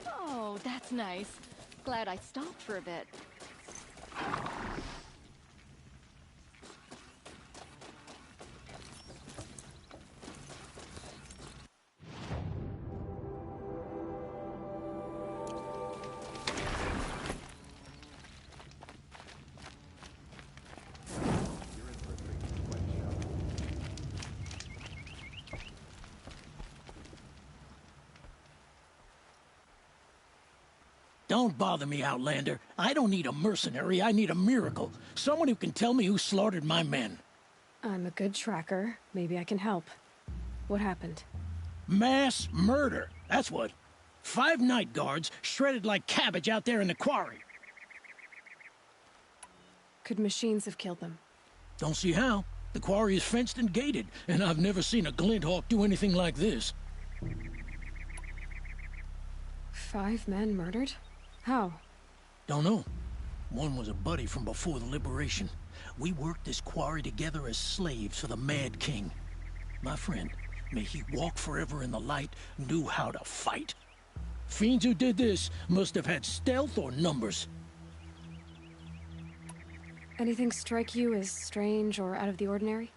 Oh, that's nice. Glad I stopped for a bit. Don't bother me, Outlander. I don't need a mercenary, I need a miracle. Someone who can tell me who slaughtered my men. I'm a good tracker. Maybe I can help. What happened? Mass murder, that's what. 5 night guards shredded like cabbage out there in the quarry. Could machines have killed them? Don't see how. The quarry is fenced and gated, and I've never seen a Glinthawk do anything like this. 5 men murdered? How? Don't know. One was a buddy from before the liberation. We worked this quarry together as slaves for the Mad King. My friend, may he walk forever in the light, knew how to fight. Fiends who did this must have had stealth or numbers. Anything strike you as strange or out of the ordinary?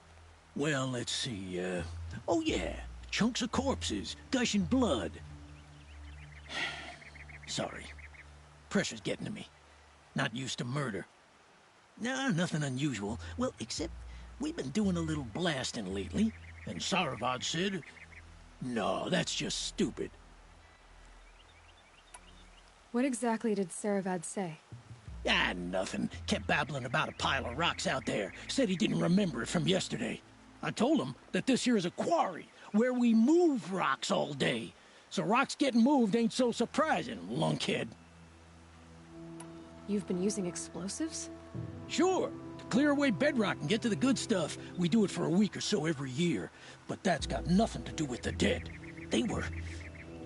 Well, let's see, oh yeah, chunks of corpses, gushing blood. Sorry. Pressure's getting to me. Not used to murder. Nah, nothing unusual. Well, except we've been doing a little blasting lately, and Saravad said, no, that's just stupid. What exactly did Saravad say? Ah, nothing. Kept babbling about a pile of rocks out there. Said he didn't remember it from yesterday. I told him that this here is a quarry, where we move rocks all day. So rocks getting moved ain't so surprising, lunkhead. You've been using explosives? Sure. To clear away bedrock and get to the good stuff, we do it for a week or so every year. But that's got nothing to do with the dead. They were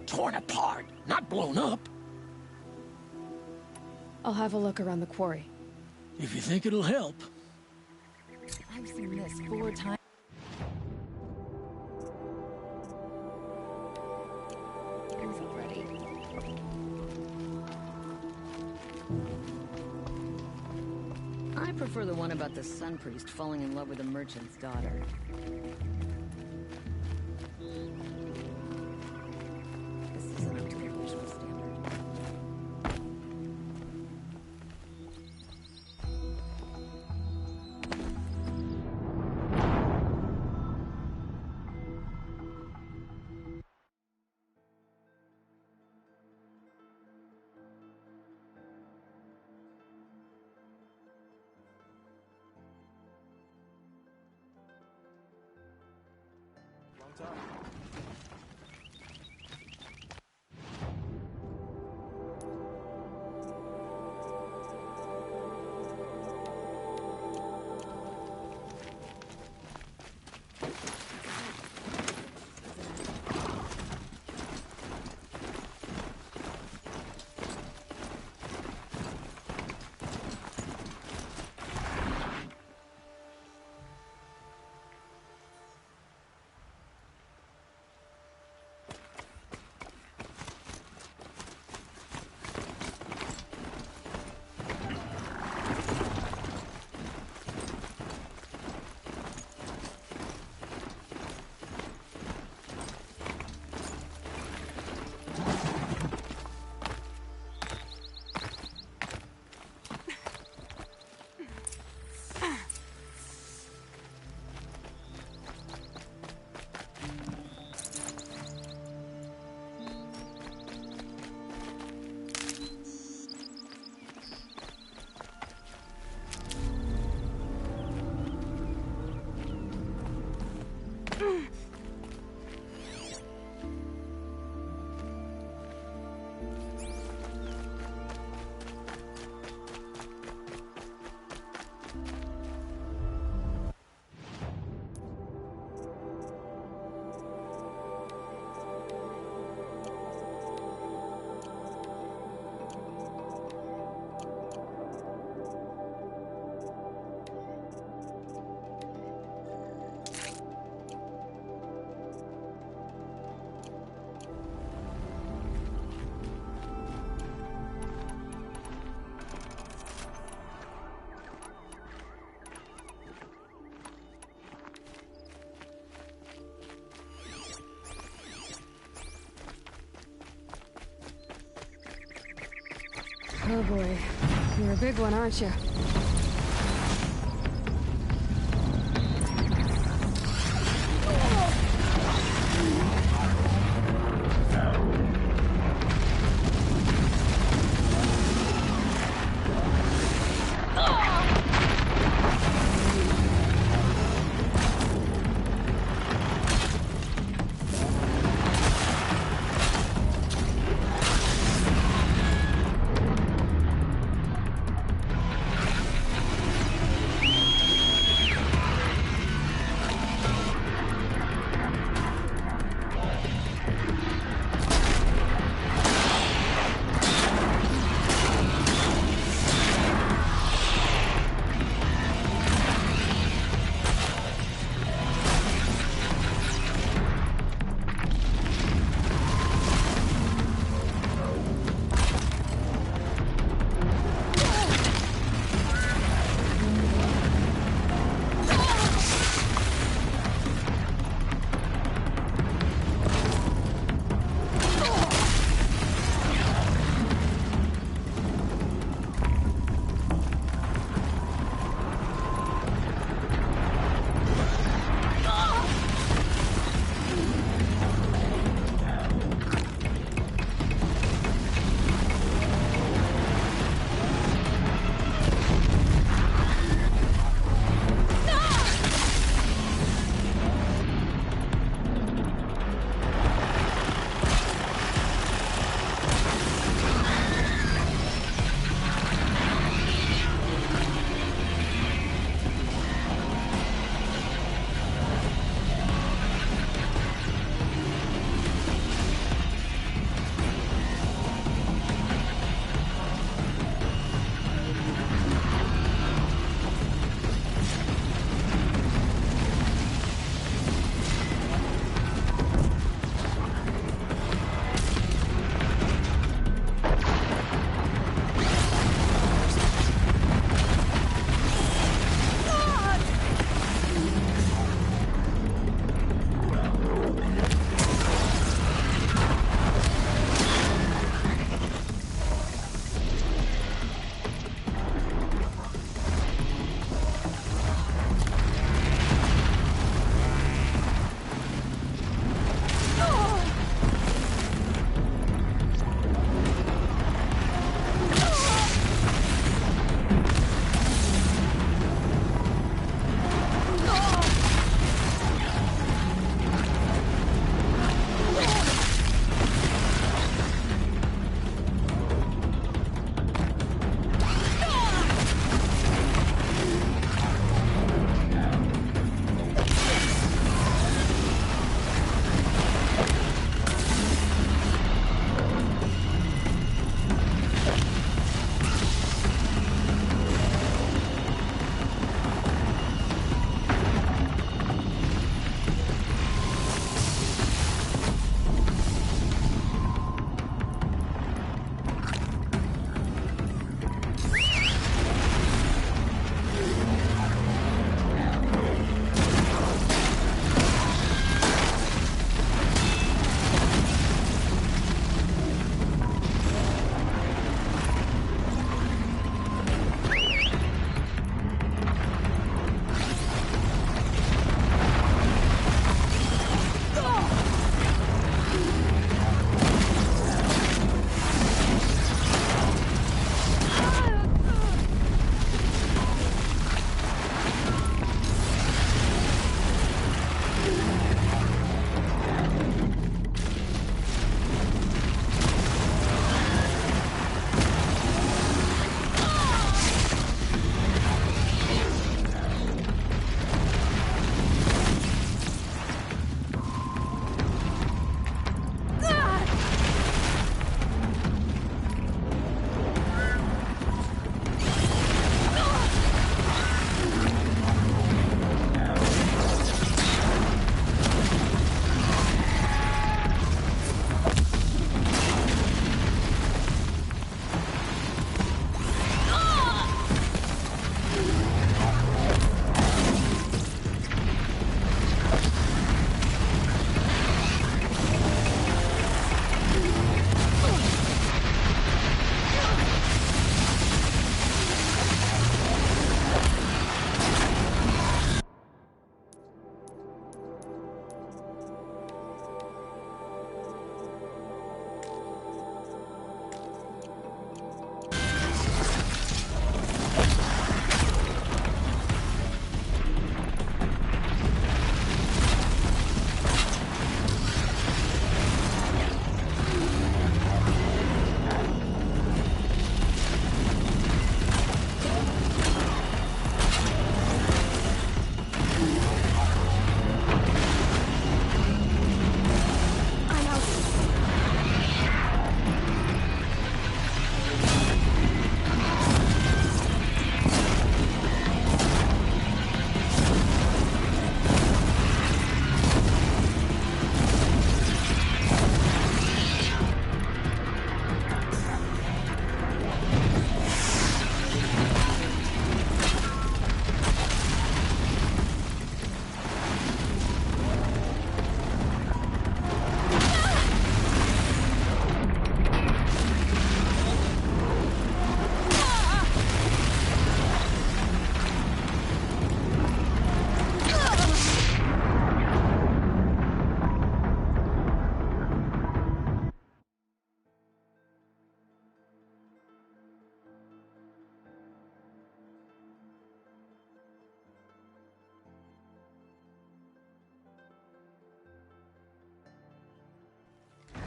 torn apart, not blown up. I'll have a look around the quarry. If you think it'll help. I've seen this 4 times. I prefer the one about the Sun Priest falling in love with a merchant's daughter. This isn't up to their usual standard. Long time. Oh boy. You're a big one, aren't you?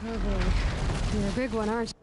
Oh boy. You're a big one, aren't you?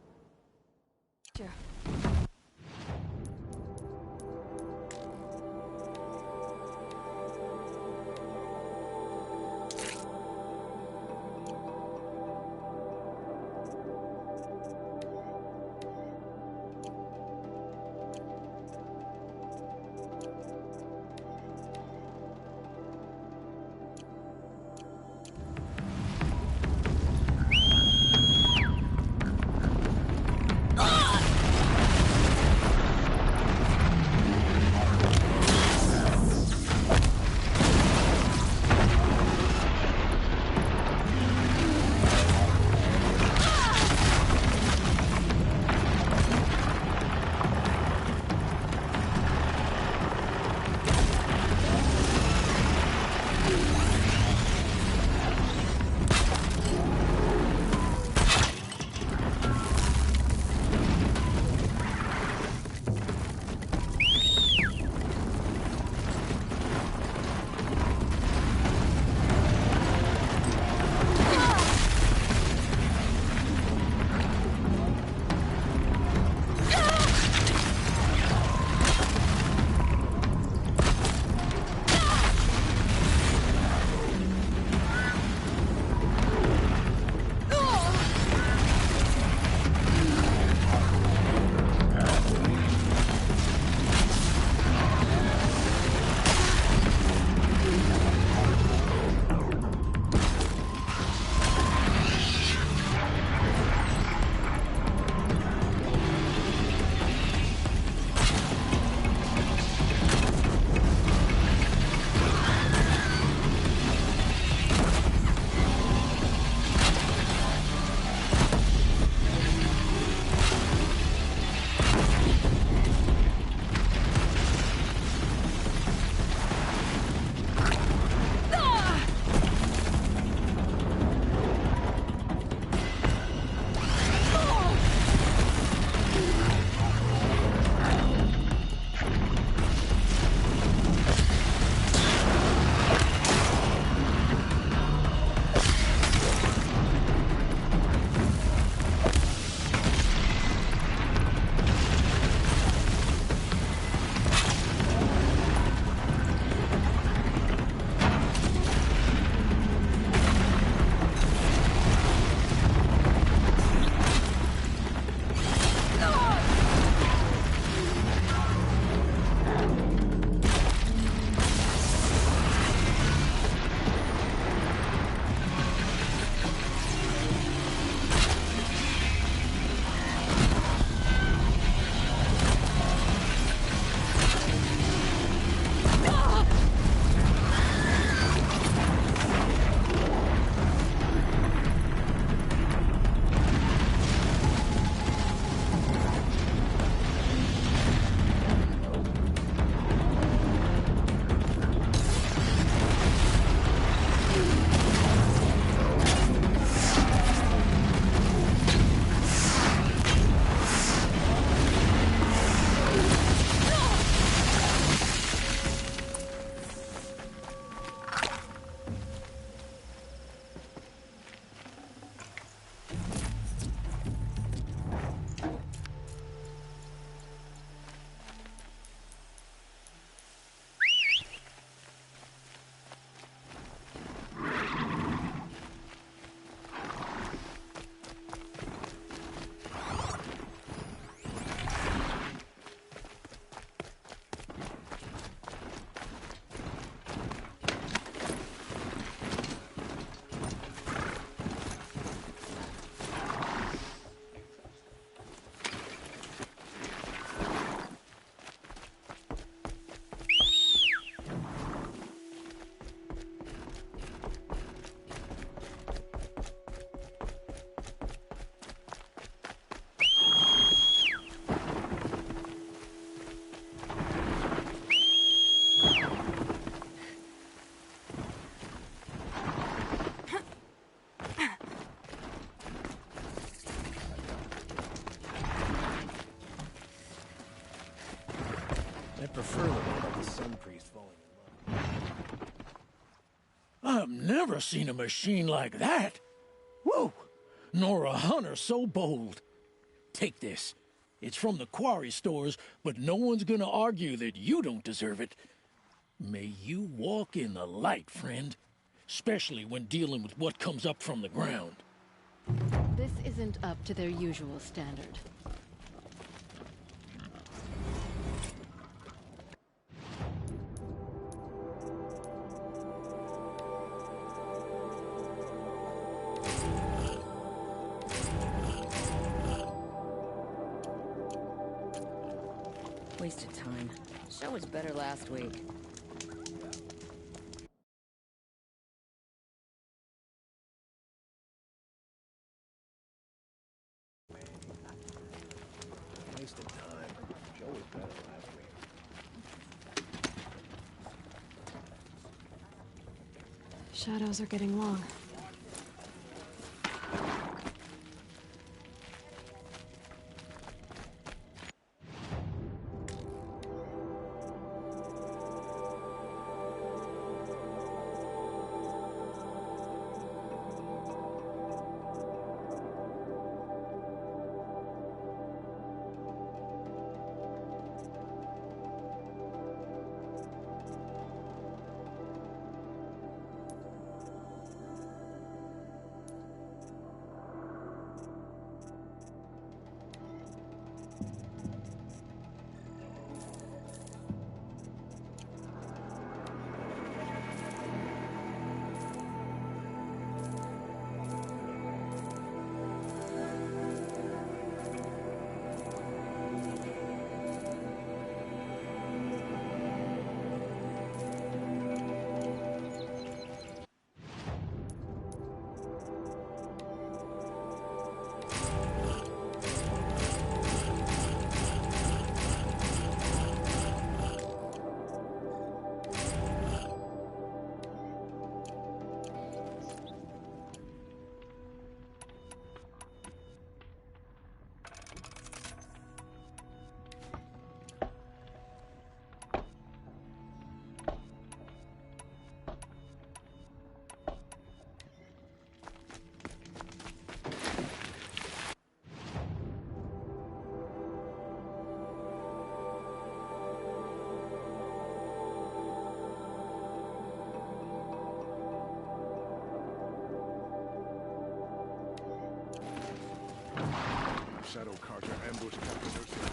prefer the one about the Sun Priest falling in love. I've never seen a machine like that. Whoa! nor a hunter so bold. Take this. It's from the quarry stores, but no one's gonna argue that you don't deserve it. May you walk in the light, friend. Especially when dealing with what comes up from the ground. This isn't up to their usual standard. Wasted time. Show was better last week. Wasted time. Joe was better last week. Shadows are getting long. Shadow Carter ambushed Captain Ursula.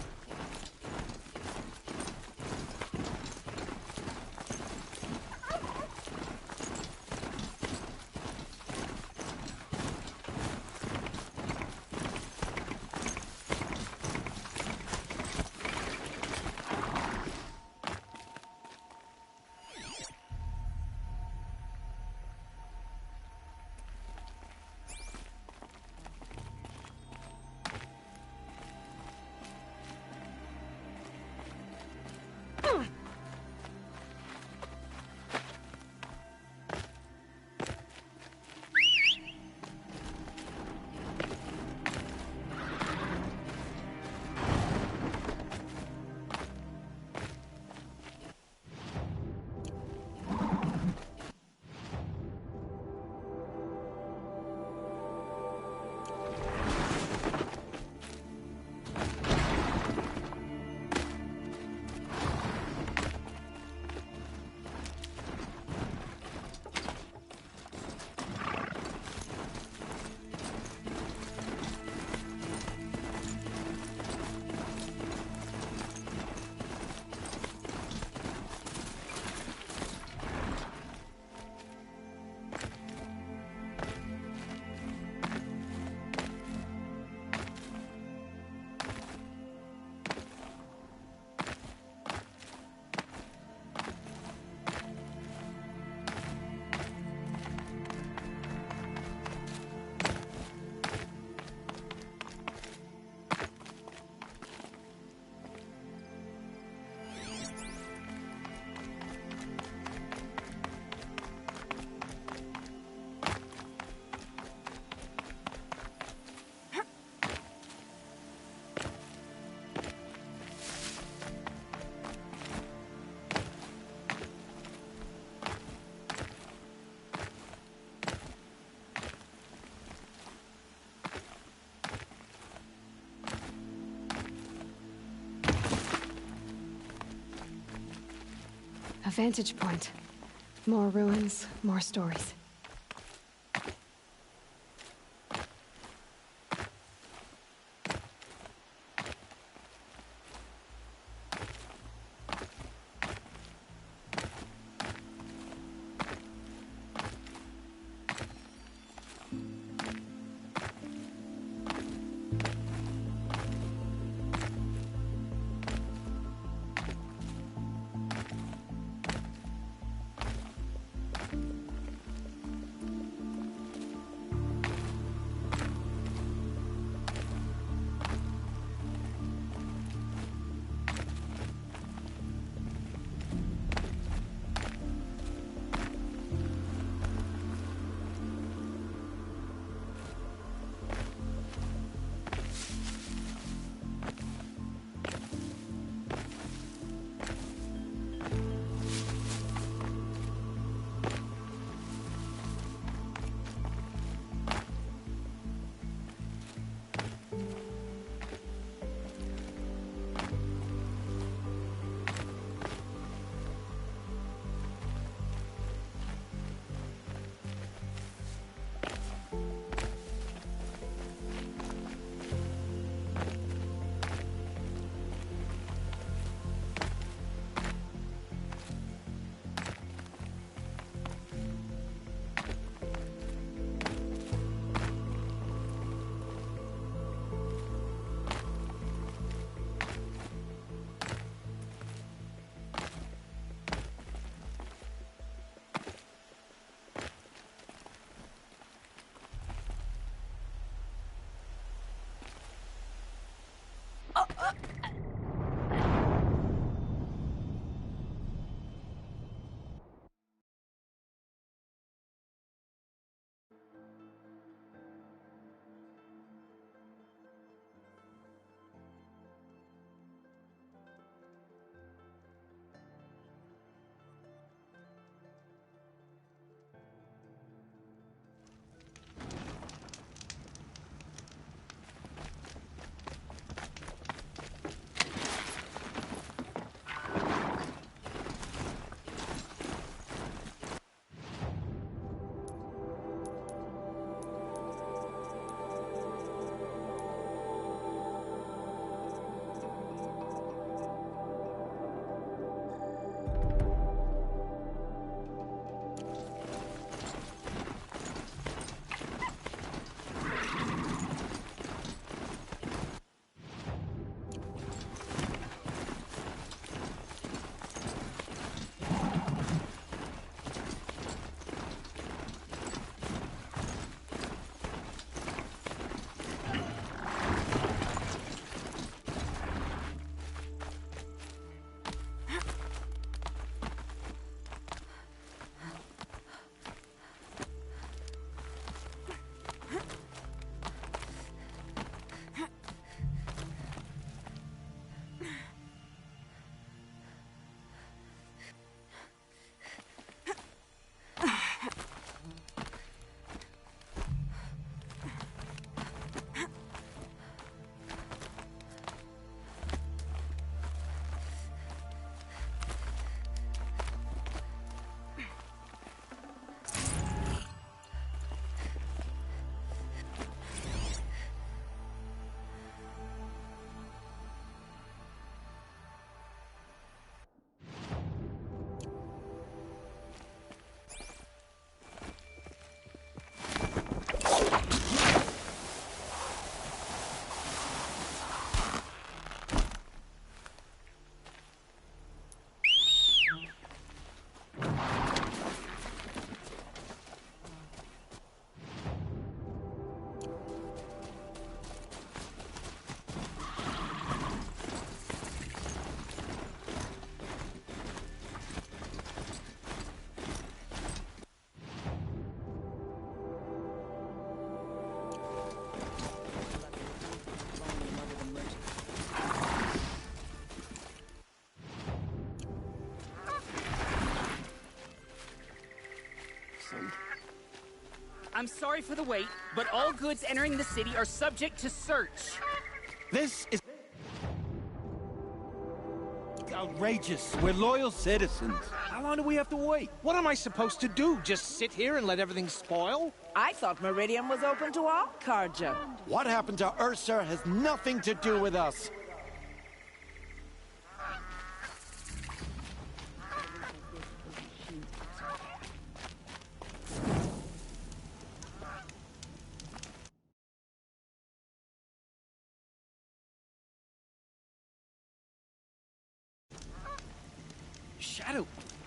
A vantage point. More ruins, more stories. I'm sorry for the wait, but all goods entering the city are subject to search. This is outrageous. We're loyal citizens. How long do we have to wait? What am I supposed to do? Just sit here and let everything spoil? I thought Meridian was open to all, Carja. What happened to Ursa has nothing to do with us.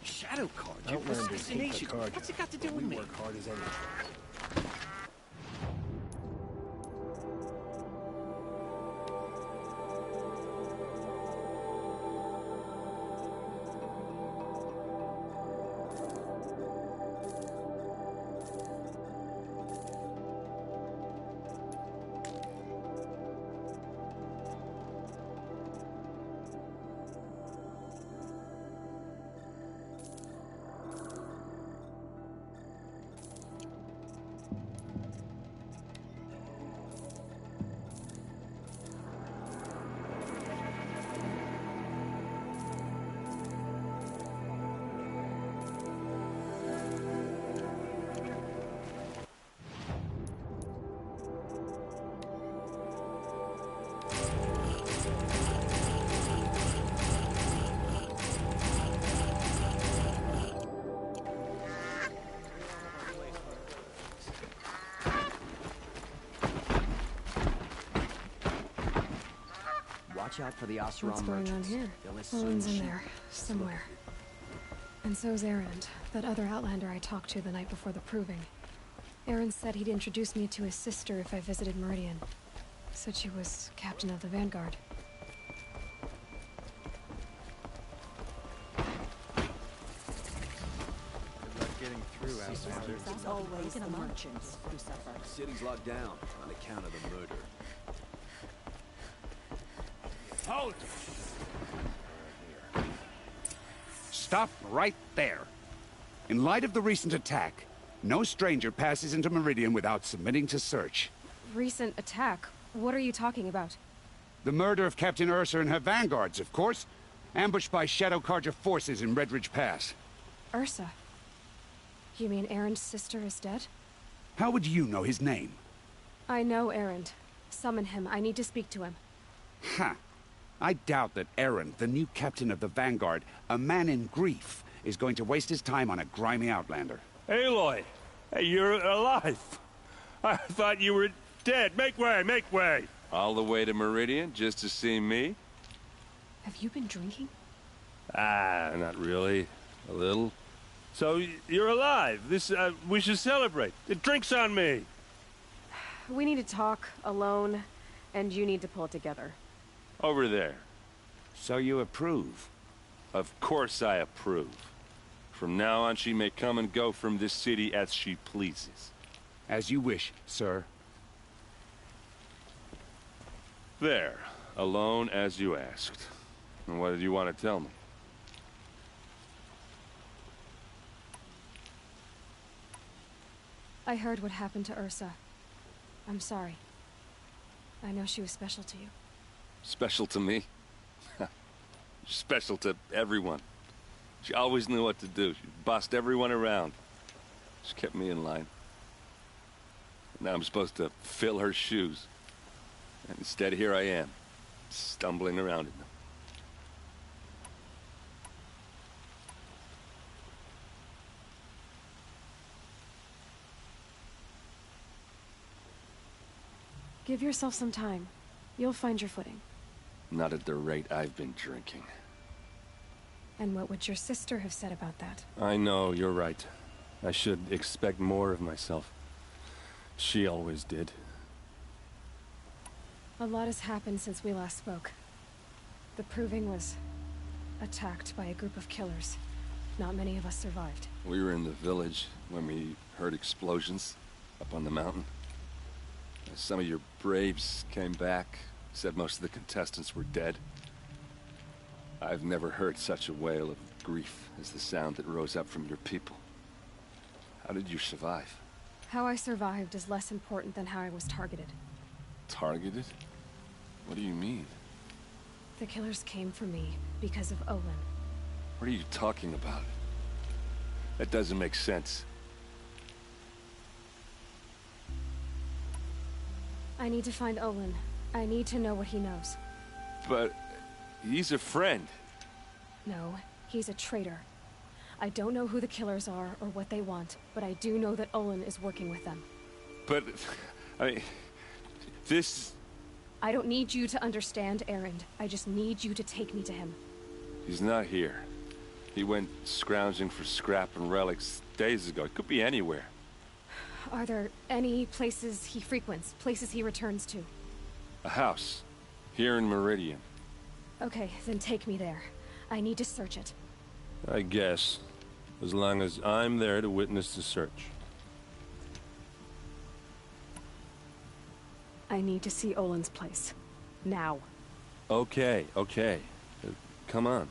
Shadow card. Your Outlanders hate the assassination. Carja. What's it got to do with We me? work hard as anything. Watch out for the Oseram What's going on merchants. here? They'll as soon Owen's in shoot there, somewhere. And so's Erend, that other Outlander I talked to the night before the proving. Erend said he'd introduce me to his sister if I visited Meridian. Said she was captain of the Vanguard. Good luck getting through, Outlander. It's always the merchants who suffer. The city's locked down on account of the murder. Halt! Stop right there. In light of the recent attack, no stranger passes into Meridian without submitting to search. Recent attack? What are you talking about? The murder of Captain Ursa and her vanguards, of course. Ambushed by Shadow Carja forces in Redridge Pass. Ursa? You mean Erend's sister is dead? How would you know his name? I know Erend. Summon him. I need to speak to him. Ha! I doubt that Erend, the new captain of the Vanguard, a man in grief, is going to waste his time on a grimy outlander. Aloy! Hey, you're alive! I thought you were dead. Make way, make way! All the way to Meridian just to see me? Have you been drinking? Ah, not really. A little. So, you're alive. We should celebrate. The drink's on me. We need to talk, alone, and you need to pull it together. Over there. So you approve? Of course I approve. From now on, she may come and go from this city as she pleases. As you wish, sir. There. Alone as you asked. And what did you want to tell me? I heard what happened to Ursa. I'm sorry. I know she was special to you. Special to me? Special to everyone. She always knew what to do. She bossed everyone around. She kept me in line. Now I'm supposed to fill her shoes. And instead, here I am, stumbling around in them. Give yourself some time. You'll find your footing. Not at the rate I've been drinking. And what would your sister have said about that? I know, you're right. I should expect more of myself. She always did. A lot has happened since we last spoke. The Proving was attacked by a group of killers. Not many of us survived. We were in the village when we heard explosions up on the mountain. Some of your braves came back, said most of the contestants were dead. I've never heard such a wail of grief as the sound that rose up from your people. How did you survive? How I survived is less important than how I was targeted. Targeted? What do you mean? The killers came for me because of Olin. What are you talking about? That doesn't make sense. I need to find Olin. I need to know what he knows. But he's a friend. No, he's a traitor. I don't know who the killers are or what they want, but I do know that Olin is working with them. But, I mean, this... I don't need you to understand, Erend. I just need you to take me to him. He's not here. He went scrounging for scrap and relics days ago. It could be anywhere. Are there any places he frequents? Places he returns to? A house. Here in Meridian. Okay, then take me there. I need to search it. I guess. As long as I'm there to witness the search. I need to see Olin's place. Now. Okay, okay. Come on.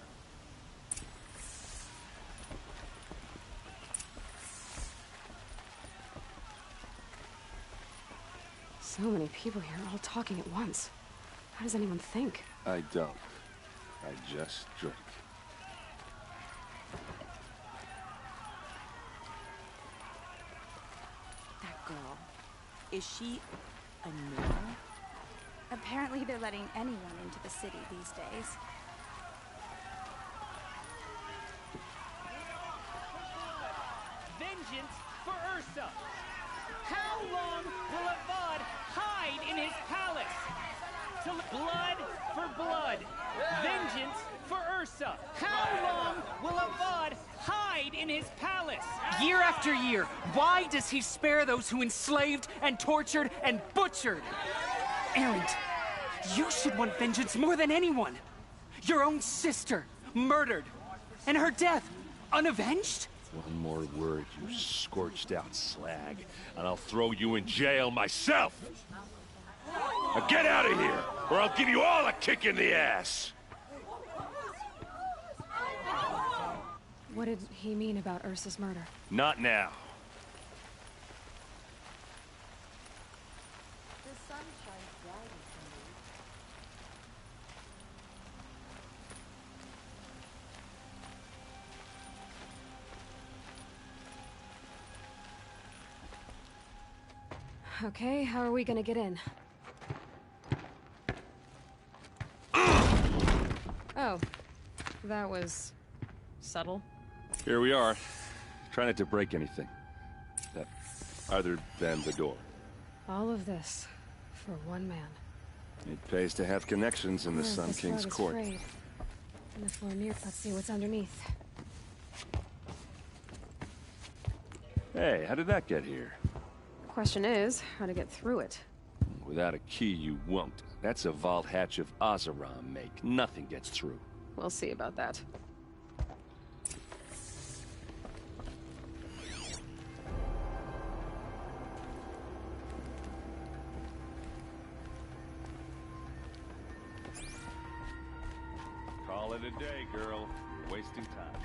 So many people here, all talking at once. How does anyone think? I don't. I just drink. That girl. Is she a Nora? Apparently they're letting anyone into the city these days. Vengeance for Ursa! How long will Avad hide in his palace? Blood for blood. Vengeance for Ursa. How long will Avad hide in his palace? Year after year, why does he spare those who enslaved and tortured and butchered? Erend, you should want vengeance more than anyone. Your own sister, murdered. And her death, unavenged? One more word, you scorched out slag, and I'll throw you in jail myself! Now get out of here, or I'll give you all a kick in the ass! What did he mean about Ursa's murder? Not now. The sun shines brighter Okay, how are we gonna get in? Oh, that was subtle. Here we are. Try not to break anything. Other than the door. All of this for one man. It pays to have connections in the Sun This King's rug is court. frayed. And the floor near. Let's see what's underneath. Hey, how did that get here? Question is, how to get through it. Without a key, you won't. That's a vault hatch of Oseram make. Nothing gets through. We'll see about that. Call it a day, girl. You're wasting time.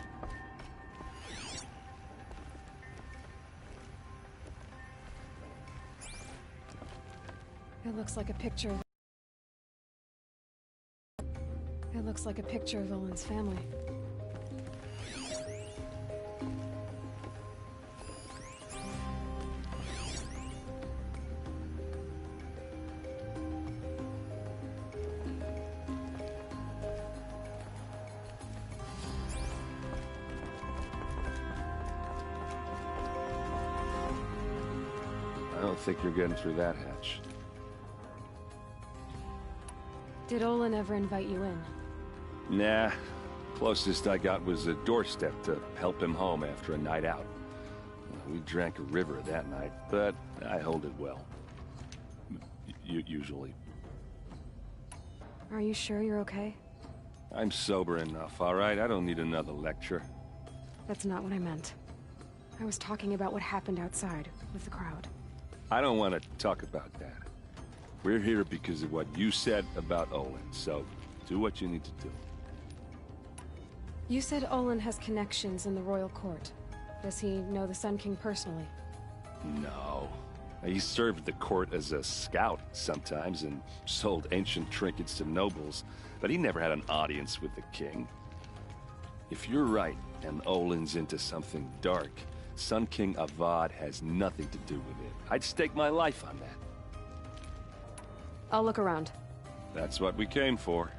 It looks like a picture of... It looks like a picture of Olin's family. I don't think you're getting through that hatch. Did Olin ever invite you in? Nah. Closest I got was a doorstep to help him home after a night out. We drank a river that night, but I hold it well. Usually. Are you sure you're okay? I'm sober enough, all right? I don't need another lecture. That's not what I meant. I was talking about what happened outside, with the crowd. I don't want to talk about that. We're here because of what you said about Olin, so do what you need to do. You said Olin has connections in the royal court. Does he know the Sun King personally? No. He served the court as a scout sometimes and sold ancient trinkets to nobles, but he never had an audience with the king. If you're right, and Olin's into something dark, Sun King Avad has nothing to do with it. I'd stake my life on that. I'll look around. That's what we came for.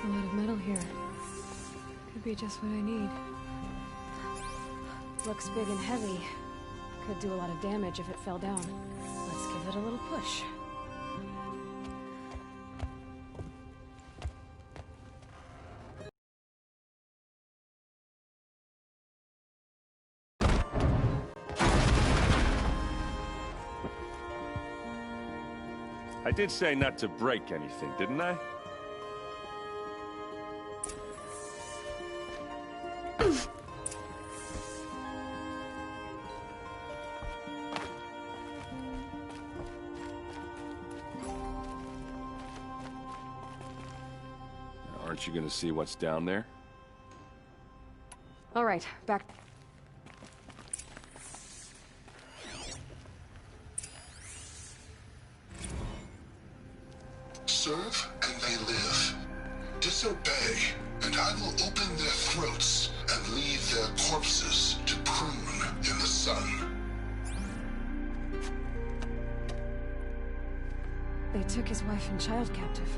A lot of metal here. Could be just what I need. Looks big and heavy. Could do a lot of damage if it fell down. Let's give it a little push. I did say not to break anything, didn't I? Aren't you gonna see what's down there? All right, back. Serve and they live. Disobey, and I will open their throats and leave their corpses to prune in the sun. They took his wife and child captive.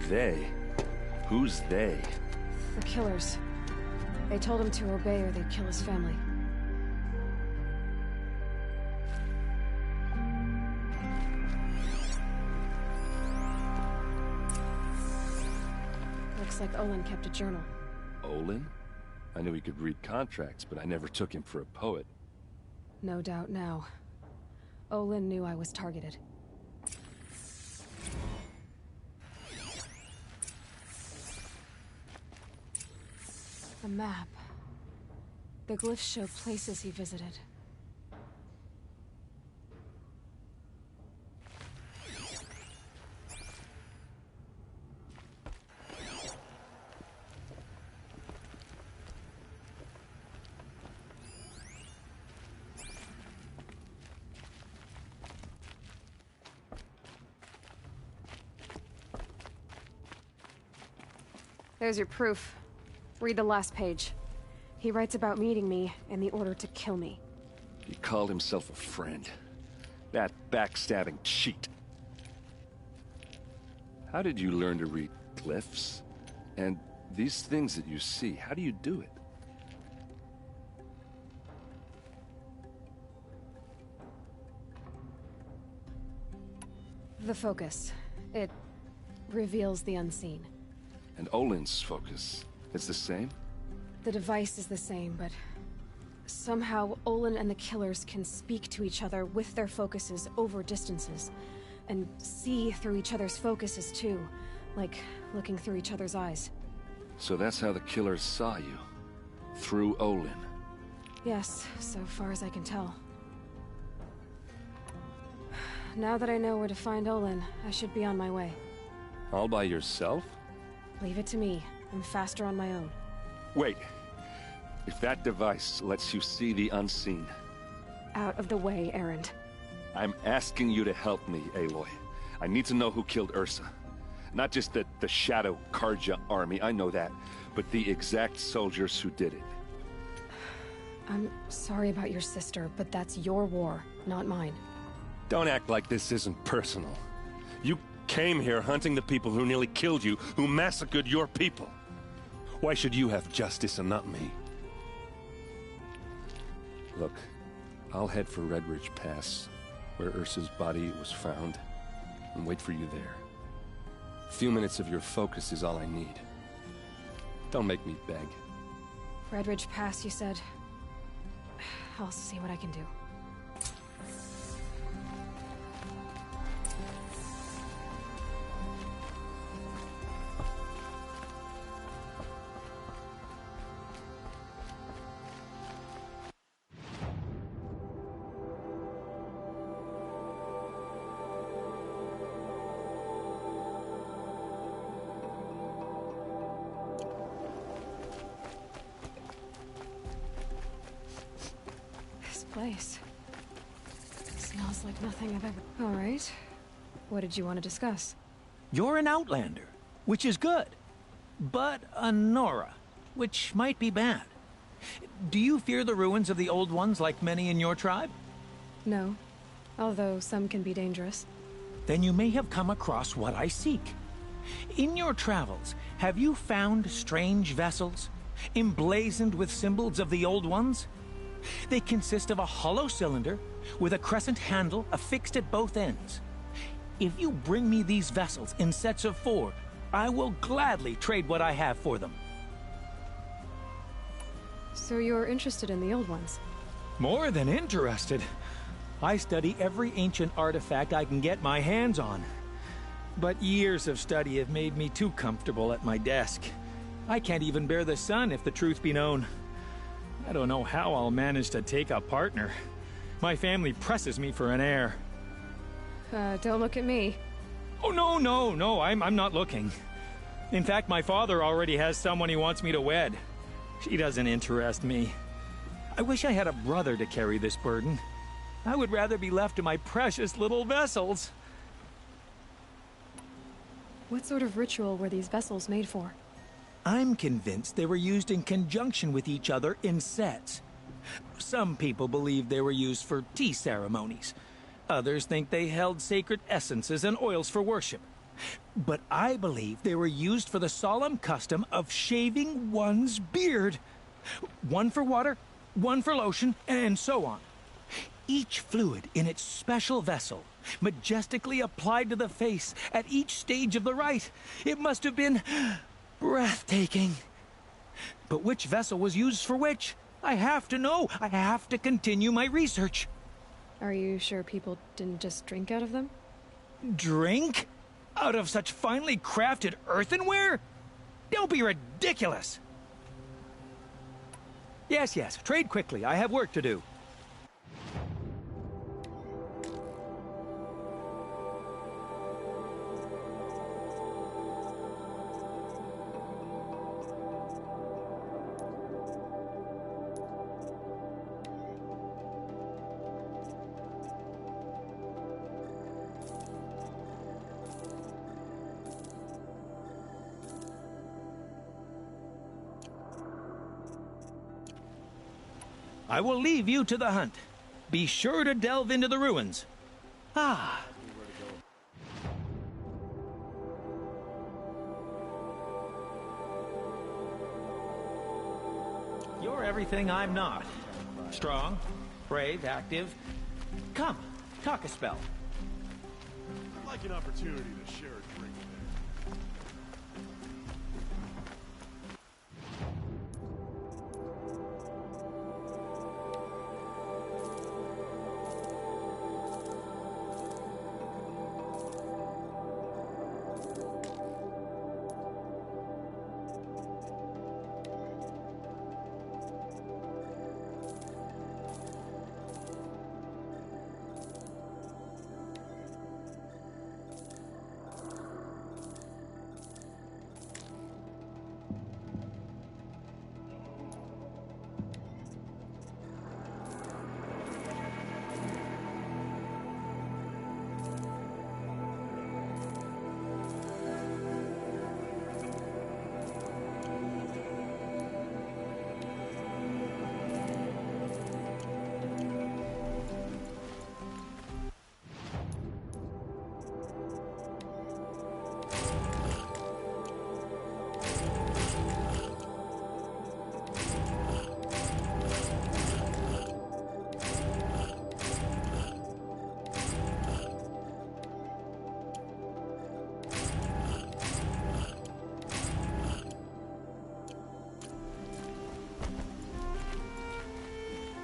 They? Who's they? The killers. They told him to obey or they'd kill his family. Looks like Olin kept a journal. Olin? I knew he could read contracts, but I never took him for a poet. No doubt now. Olin knew I was targeted. A map. The glyphs show places he visited. There's your proof. Read the last page. He writes about meeting me and the order to kill me. He called himself a friend. That backstabbing cheat. How did you learn to read glyphs? And these things that you see, how do you do it? The focus. It reveals the unseen. And Olin's focus is the same? The device is the same, but somehow Olin and the killers can speak to each other with their focuses over distances, and see through each other's focuses too, like looking through each other's eyes. So that's how the killers saw you? Through Olin? Yes, so far as I can tell. Now that I know where to find Olin, I should be on my way. All by yourself? Leave it to me. I'm faster on my own. Wait. If that device lets you see the unseen... Out of the way, Erend. I'm asking you to help me, Aloy. I need to know who killed Ursa. Not just the Shadow Carja army, I know that, but the exact soldiers who did it. I'm sorry about your sister, but that's your war, not mine. Don't act like this isn't personal. You came here hunting the people who nearly killed you, who massacred your people. Why should you have justice and not me? Look, I'll head for Red Ridge Pass, where Ursa's body was found, and wait for you there. A few minutes of your focus is all I need. Don't make me beg. Red Ridge Pass, you said. I'll see what I can do. Place. Smells like nothing I've ever... All right. What did you want to discuss? You're an outlander, which is good. But a Nora, which might be bad. Do you fear the ruins of the Old Ones like many in your tribe? No. Although some can be dangerous. Then you may have come across what I seek. In your travels, have you found strange vessels, emblazoned with symbols of the Old Ones? They consist of a hollow cylinder with a crescent handle affixed at both ends. If you bring me these vessels in sets of 4, I will gladly trade what I have for them. So you're interested in the Old Ones? More than interested. I study every ancient artifact I can get my hands on. But years of study have made me too comfortable at my desk. I can't even bear the sun, if the truth be known. I don't know how I'll manage to take a partner. My family presses me for an heir. Don't look at me. Oh, no, I'm not looking. In fact, my father already has someone he wants me to wed. She doesn't interest me. I wish I had a brother to carry this burden. I would rather be left to my precious little vessels. What sort of ritual were these vessels made for? I'm convinced they were used in conjunction with each other in sets. Some people believe they were used for tea ceremonies. Others think they held sacred essences and oils for worship. But I believe they were used for the solemn custom of shaving one's beard. One for water, one for lotion, and so on. Each fluid in its special vessel, majestically applied to the face at each stage of the rite. It must have been breathtaking. But which vessel was used for which? I have to know. I have to continue my research. Are you sure people didn't just drink out of them? Drink? Out of such finely crafted earthenware? Don't be ridiculous. Yes, trade quickly. I have work to do. I will leave you to the hunt. Be sure to delve into the ruins. Ah. You're everything I'm not. Strong, brave, active. Come, talk a spell. I'd like an opportunity to share a drink with you.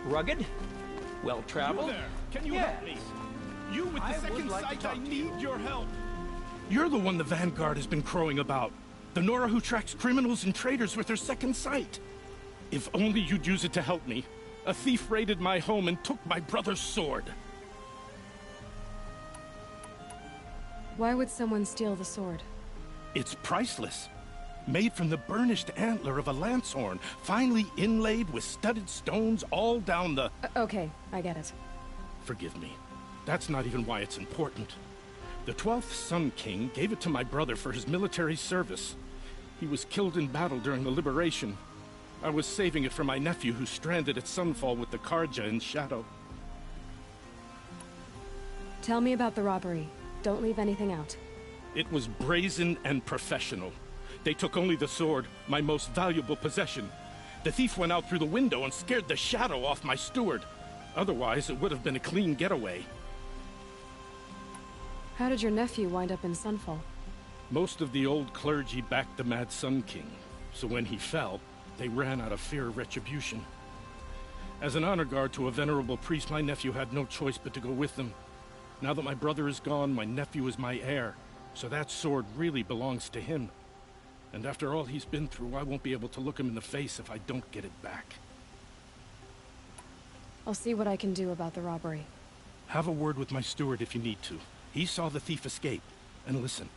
Rugged? Well-traveled? You there. Can you help me? You with the I second would like to sight, talk I to need you. your help. You're the one the Vanguard has been crowing about. The Nora who tracks criminals and traitors with her second sight. If only you'd use it to help me. A thief raided my home and took my brother's sword. Why would someone steal the sword? It's priceless. Made from the burnished antler of a lancehorn, finely inlaid with studded stones all down the... Okay, I get it. Forgive me. That's not even why it's important. The 12th Sun King gave it to my brother for his military service. He was killed in battle during the Liberation. I was saving it for my nephew who's stranded at Sunfall with the Carja in Shadow. Tell me about the robbery. Don't leave anything out. It was brazen and professional. They took only the sword, my most valuable possession. The thief went out through the window and scared the shadow off my steward. Otherwise, it would have been a clean getaway. How did your nephew wind up in Sunfall? Most of the old clergy backed the Mad Sun King, so when he fell, they ran out of fear of retribution. As an honor guard to a venerable priest, my nephew had no choice but to go with them. Now that my brother is gone, my nephew is my heir, so that sword really belongs to him. And after all he's been through, I won't be able to look him in the face if I don't get it back. I'll see what I can do about the robbery. Have a word with my steward if you need to. He saw the thief escape. And listen,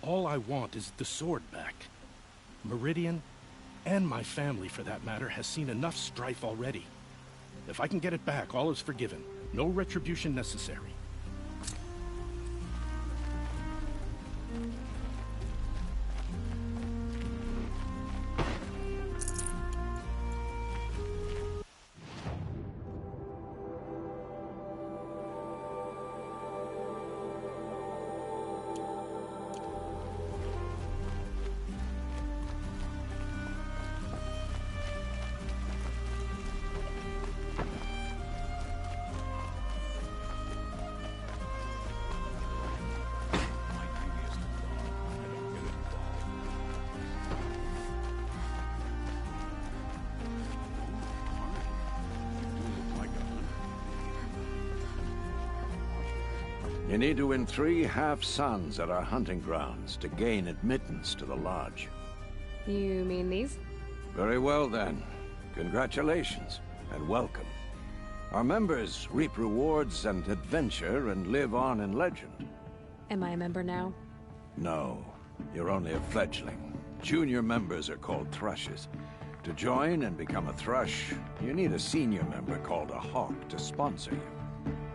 all I want is the sword back. Meridian, and my family for that matter, has seen enough strife already. If I can get it back, all is forgiven. No retribution necessary. You need to win 3 half-suns at our hunting grounds to gain admittance to the lodge. You mean these? Very well, then. Congratulations, and welcome. Our members reap rewards and adventure and live on in legend. Am I a member now? No, you're only a fledgling. Junior members are called thrushes. To join and become a thrush, you need a senior member called a hawk to sponsor you.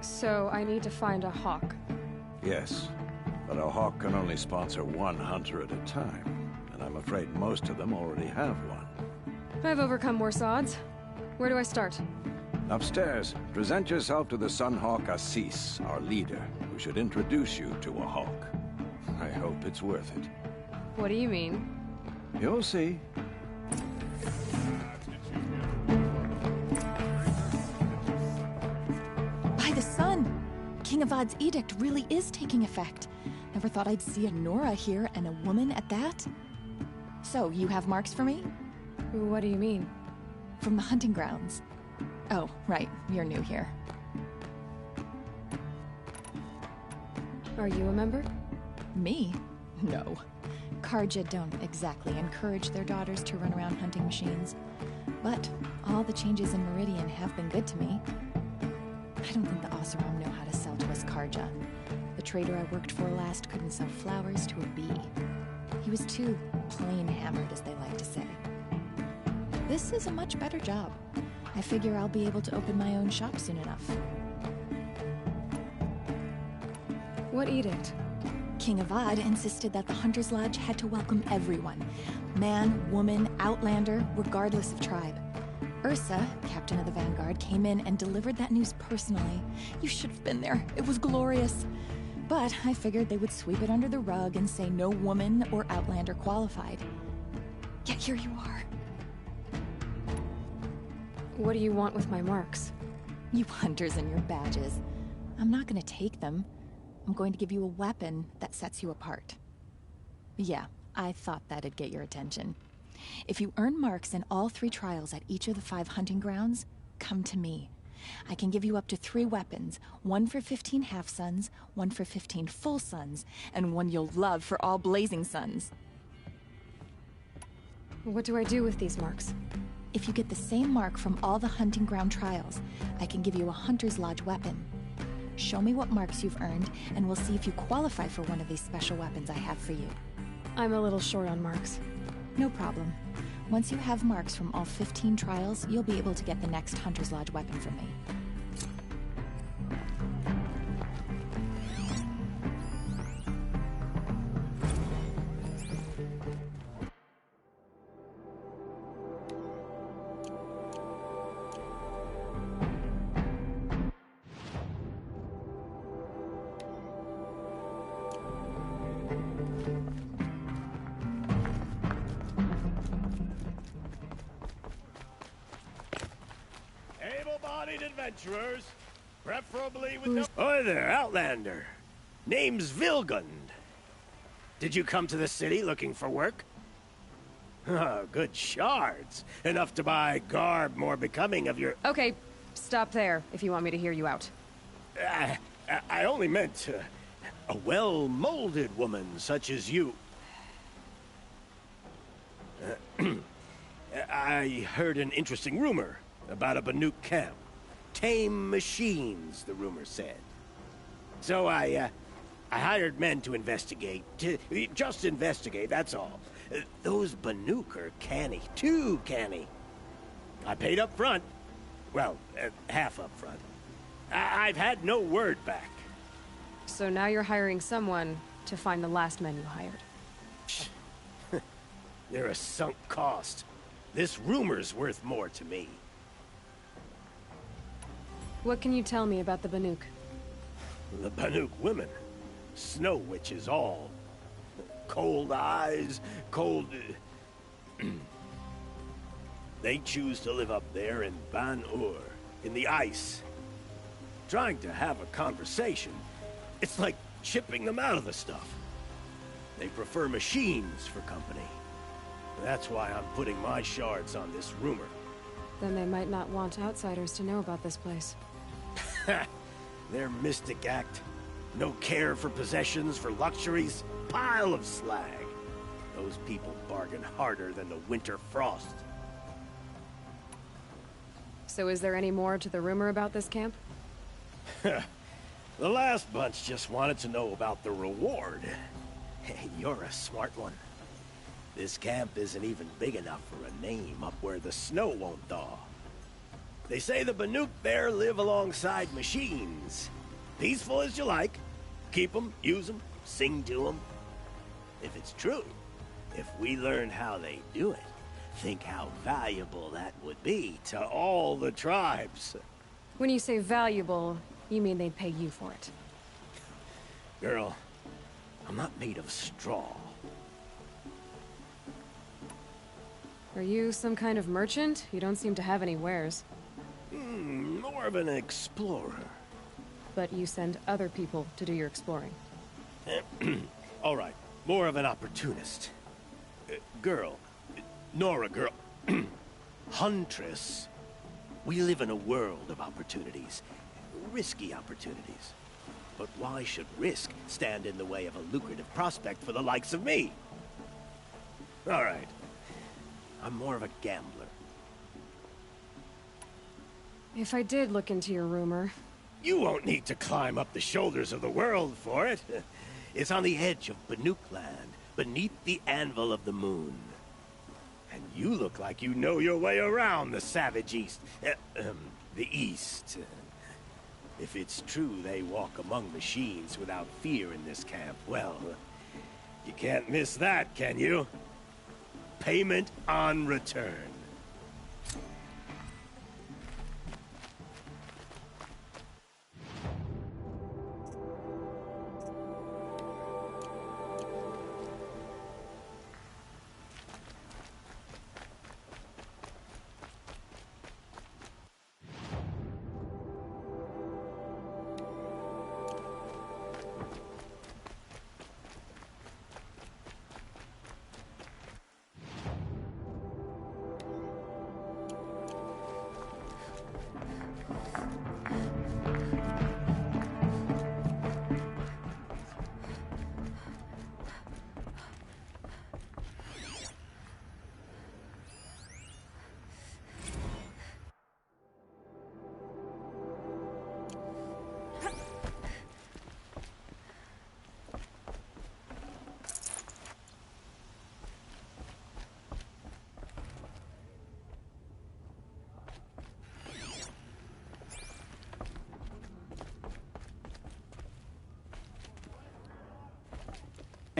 So I need to find a hawk. Yes, but a hawk can only sponsor 1 hunter at a time, and I'm afraid most of them already have one. I've overcome worse odds. Where do I start? Upstairs, present yourself to the Sunhawk Assis, our leader, who should introduce you to a hawk. I hope it's worth it. What do you mean? You'll see. By the sun! King Avad's edict really is taking effect. Never thought I'd see a Nora here, and a woman at that. So, you have marks for me? What do you mean? From the hunting grounds. Oh, right. You're new here. Are you a member? Me? No. Carja don't exactly encourage their daughters to run around hunting machines. But all the changes in Meridian have been good to me. I don't think the Oseram know how to sell to us Carja. The trader I worked for last couldn't sell flowers to a bee. He was too plain-hammered, as they like to say. This is a much better job. I figure I'll be able to open my own shop soon enough. What edict? King Avad insisted that the Hunter's Lodge had to welcome everyone. Man, woman, outlander, regardless of tribe. Ursa, captain of the Vanguard, came in and delivered that news personally. You should have been there. It was glorious. But I figured they would sweep it under the rug and say no woman or outlander qualified. Yet here you are. What do you want with my marks? You hunters and your badges. I'm not going to take them. I'm going to give you a weapon that sets you apart. Yeah, I thought that'd get your attention. If you earn marks in all 3 trials at each of the 5 hunting grounds, come to me. I can give you up to 3 weapons, one for 15 half-suns, one for 15 full suns, and one you'll love for all blazing suns. What do I do with these marks? If you get the same mark from all the hunting ground trials, I can give you a Hunter's Lodge weapon. Show me what marks you've earned, and we'll see if you qualify for one of these special weapons I have for you. I'm a little short on marks. No problem. Once you have marks from all 15 trials, you'll be able to get the next Hunter's Lodge weapon from me. Adventurers, preferably with no— Hi there, Outlander. Name's Vilgund. Did you come to the city looking for work? Oh, good shards. Enough to buy garb more becoming of your— Okay, stop there, if you want me to hear you out. I only meant a well-molded woman such as you. I heard an interesting rumor about a Banuk camp. Tame machines, the rumor said. So I hired men to investigate. Just investigate, that's all. Those Banuk are canny. Too canny. I paid up front. Well, half up front. I've had no word back. So now you're hiring someone to find the last men you hired. They're a sunk cost. This rumor's worth more to me. What can you tell me about the Banuk? The Banuk women. Snow witches all. Cold eyes, cold... They choose to live up there in Ban-Ur, in the ice. Trying to have a conversation, it's like chipping them out of the stuff. They prefer machines for company. That's why I'm putting my shards on this rumor. Then they might not want outsiders to know about this place. Their mystic act. No care for possessions, for luxuries. Pile of slag. Those people bargain harder than the winter frost. So is there any more to the rumor about this camp? The last bunch just wanted to know about the reward. Hey, you're a smart one. This camp isn't even big enough for a name up where the snow won't thaw. They say the Banuk there live alongside machines. Peaceful as you like. Keep them, use them, sing to them. If it's true, if we learn how they do it, think how valuable that would be to all the tribes. When you say valuable, you mean they'd pay you for it. Girl, I'm not made of straw. Are you some kind of merchant? You don't seem to have any wares. More of an explorer. But you send other people to do your exploring. All right, more of an opportunist. Girl, Nora girl, Huntress. We live in a world of opportunities. Risky opportunities. But why should risk stand in the way of a lucrative prospect for the likes of me? All right. I'm more of a gambler. If I did look into your rumor... You won't need to climb up the shoulders of the world for it. It's on the edge of Banuk land, beneath the anvil of the moon. And you look like you know your way around the savage east. The east. If it's true they walk among machines without fear in this camp, well, you can't miss that, can you? Payment on return.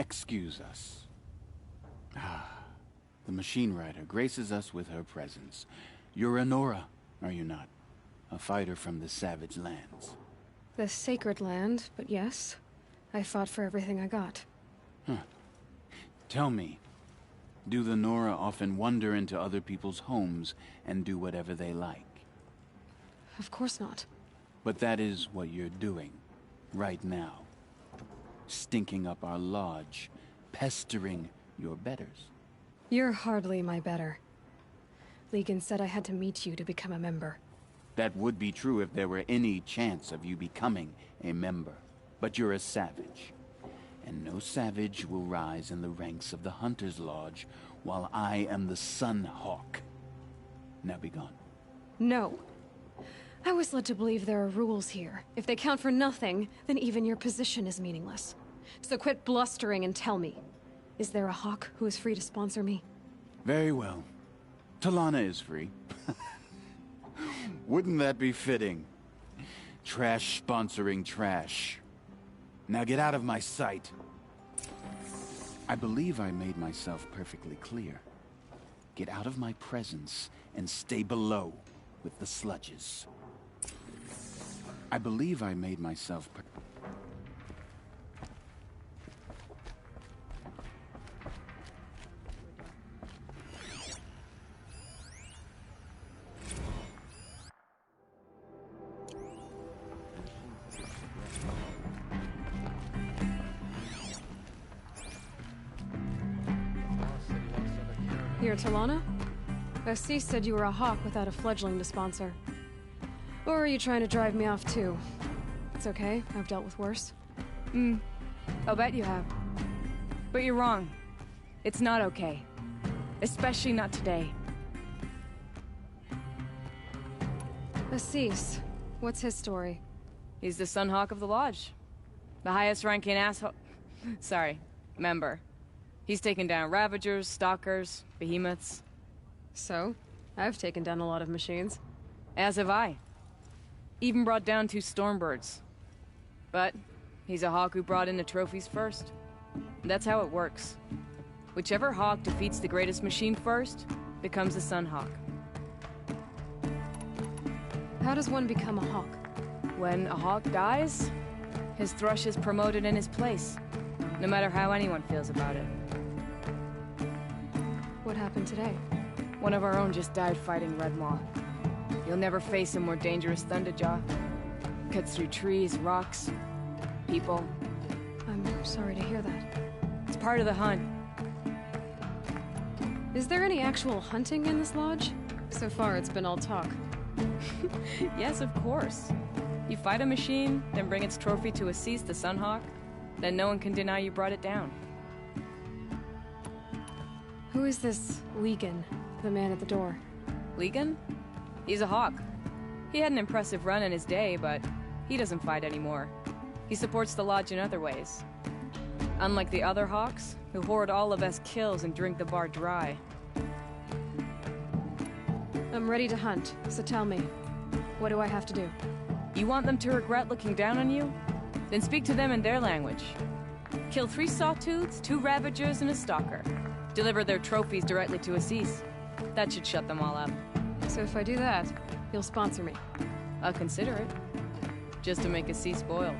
Excuse us. The Machine Rider graces us with her presence. You're a Nora, are you not? A fighter from the Savage Lands. The Sacred Land, but yes. I fought for everything I got. Huh. Tell me, do the Nora often wander into other people's homes and do whatever they like? Of course not. But that is what you're doing, right now. Stinking up our lodge, pestering your betters. You're hardly my better. Legan said I had to meet you to become a member. That would be true if there were any chance of you becoming a member. But you're a savage. And no savage will rise in the ranks of the Hunter's Lodge while I am the Sun Hawk. Now be gone. No. I was led to believe there are rules here. If they count for nothing, then even your position is meaningless. So quit blustering and tell me. Is there a Hawk who is free to sponsor me? Very well. Talana is free. Wouldn't that be fitting? Trash sponsoring trash. Now get out of my sight. I believe I made myself perfectly clear. Get out of my presence and stay below with the sludges. I believe I made myself Here, Talana? Assis said you were a Hawk without a fledgling to sponsor. Or are you trying to drive me off too? It's okay, I've dealt with worse. I'll bet you have. But you're wrong. It's not okay. Especially not today. Assis, what's his story? He's the Sun Hawk of the Lodge. The highest ranking asshole... Sorry, member. He's taken down Ravagers, Stalkers, Behemoths. So? I've taken down a lot of machines. As have I. Even brought down 2 Stormbirds. But he's a Hawk who brought in the trophies first. That's how it works. Whichever Hawk defeats the greatest machine first, becomes the Sun Hawk. How does one become a Hawk? When a Hawk dies, his thrush is promoted in his place. No matter how anyone feels about it. What happened today? One of our own just died fighting Red Maw. You'll never face a more dangerous Thunderjaw. Cuts through trees, rocks, people. I'm sorry to hear that. It's part of the hunt. Is there any actual hunting in this lodge? So far, it's been all talk. Yes, of course. You fight a machine, then bring its trophy to Assis the Sunhawk, then no one can deny you brought it down. Who is this Legan, the man at the door? Legan? He's a Hawk. He had an impressive run in his day, but he doesn't fight anymore. He supports the Lodge in other ways. Unlike the other Hawks, who hoard all of us kills and drink the bar dry. I'm ready to hunt, so tell me, what do I have to do? You want them to regret looking down on you? Then speak to them in their language. Kill 3 Sawtooths, 2 Ravagers, and a Stalker. Deliver their trophies directly to Assis. That should shut them all up. So if I do that, you'll sponsor me? I'll consider it. Just to make Assis spoiled.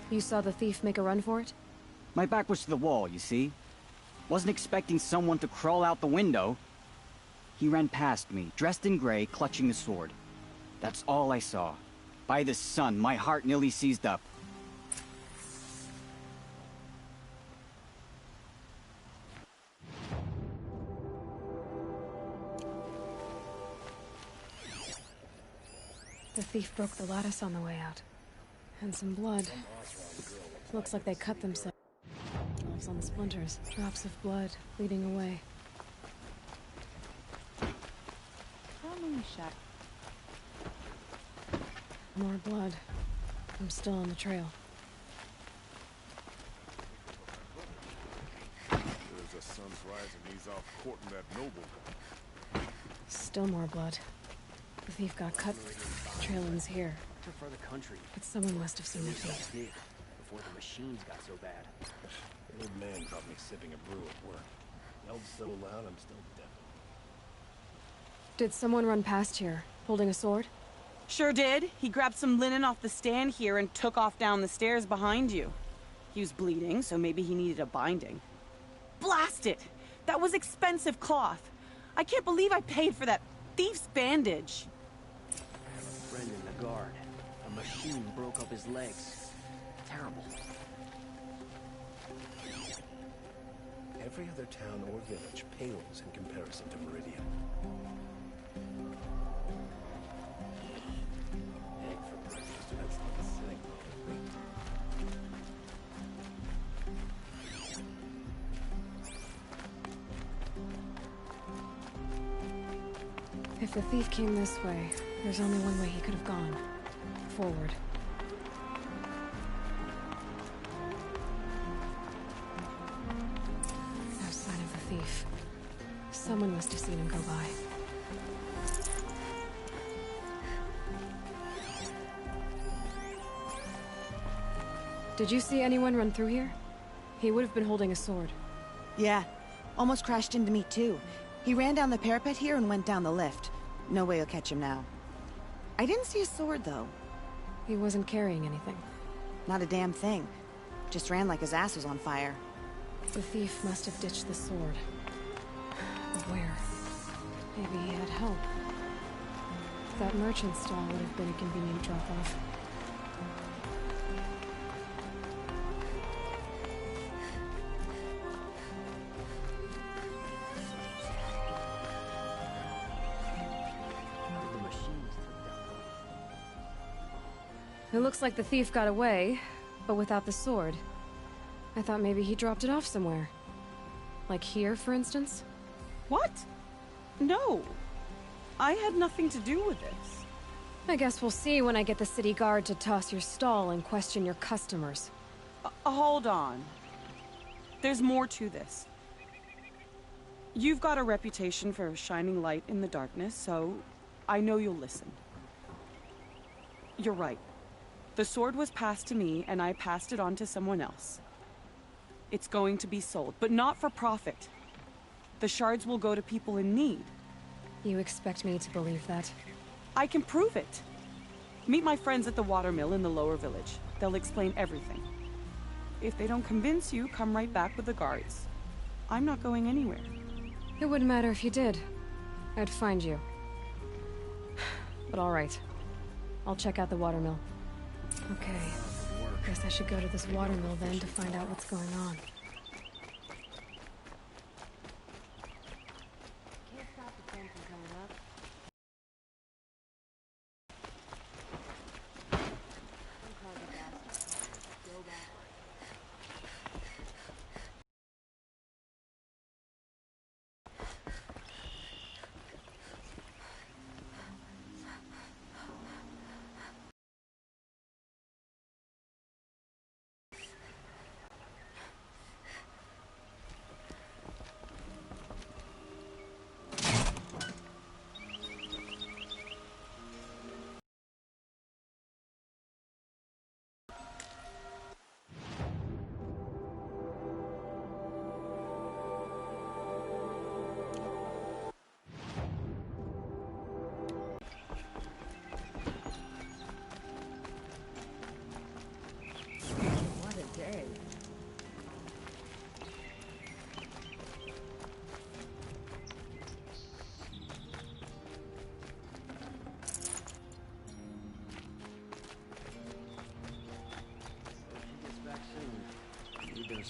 You saw the thief make a run for it? My back was to the wall, you see? Wasn't expecting someone to crawl out the window. He ran past me, dressed in gray, clutching a sword. That's all I saw. By the sun, my heart nearly seized up. The thief broke the lattice on the way out. And some blood. Looks like they cut themselves on the splinters. Drops of blood leading away. More blood. I'm still on the trail. There's a sun's rising. He's off courting that noble. Still more blood. The thief got cut. The trail ends here. For the country. But someone must have seen the thief. Before the machines got so bad. The old man caught me sipping a brew at work. Yelled so loud I'm still deaf. Did someone run past here, holding a sword? Sure did. He grabbed some linen off the stand here and took off down the stairs behind you. He was bleeding, so maybe he needed a binding. Blast it! That was expensive cloth. I can't believe I paid for that thief's bandage. I have a friend in the guard. A machine broke up his legs. Terrible. Every other town or village pales in comparison to Meridian. Egg for breakfast, that's not a thing. If the thief came this way, there's only one way he could have gone. Forward. No sign of the thief. Someone must have seen him go by. Did you see anyone run through here? He would have been holding a sword. Yeah. Almost crashed into me, too. He ran down the parapet here and went down the lift. No way you'll catch him now. I didn't see a sword, though. He wasn't carrying anything. Not a damn thing. Just ran like his ass was on fire. The thief must have ditched the sword. But where? Maybe he had help. That merchant stall would have been a convenient drop-off. It looks like the thief got away, but without the sword. I thought maybe he dropped it off somewhere. Like here, for instance? What? No. I had nothing to do with this. I guess we'll see when I get the city guard to toss your stall and question your customers. Hold on. There's more to this. You've got a reputation for shining light in the darkness, so I know you'll listen. You're right. The sword was passed to me, and I passed it on to someone else. It's going to be sold, but not for profit. The shards will go to people in need. You expect me to believe that? I can prove it. Meet my friends at the watermill in the lower village. They'll explain everything. If they don't convince you, come right back with the guards. I'm not going anywhere. It wouldn't matter if you did. I'd find you. But all right. I'll check out the watermill. Okay. Guess I should go to this watermill then to find out what's going on.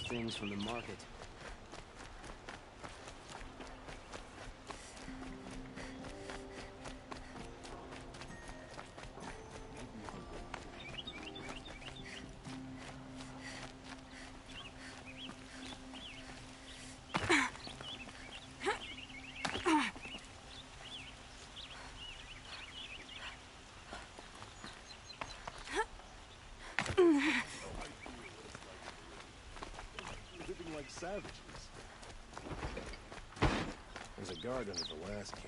things from the market. Living like savages. There's a guard under the last camp.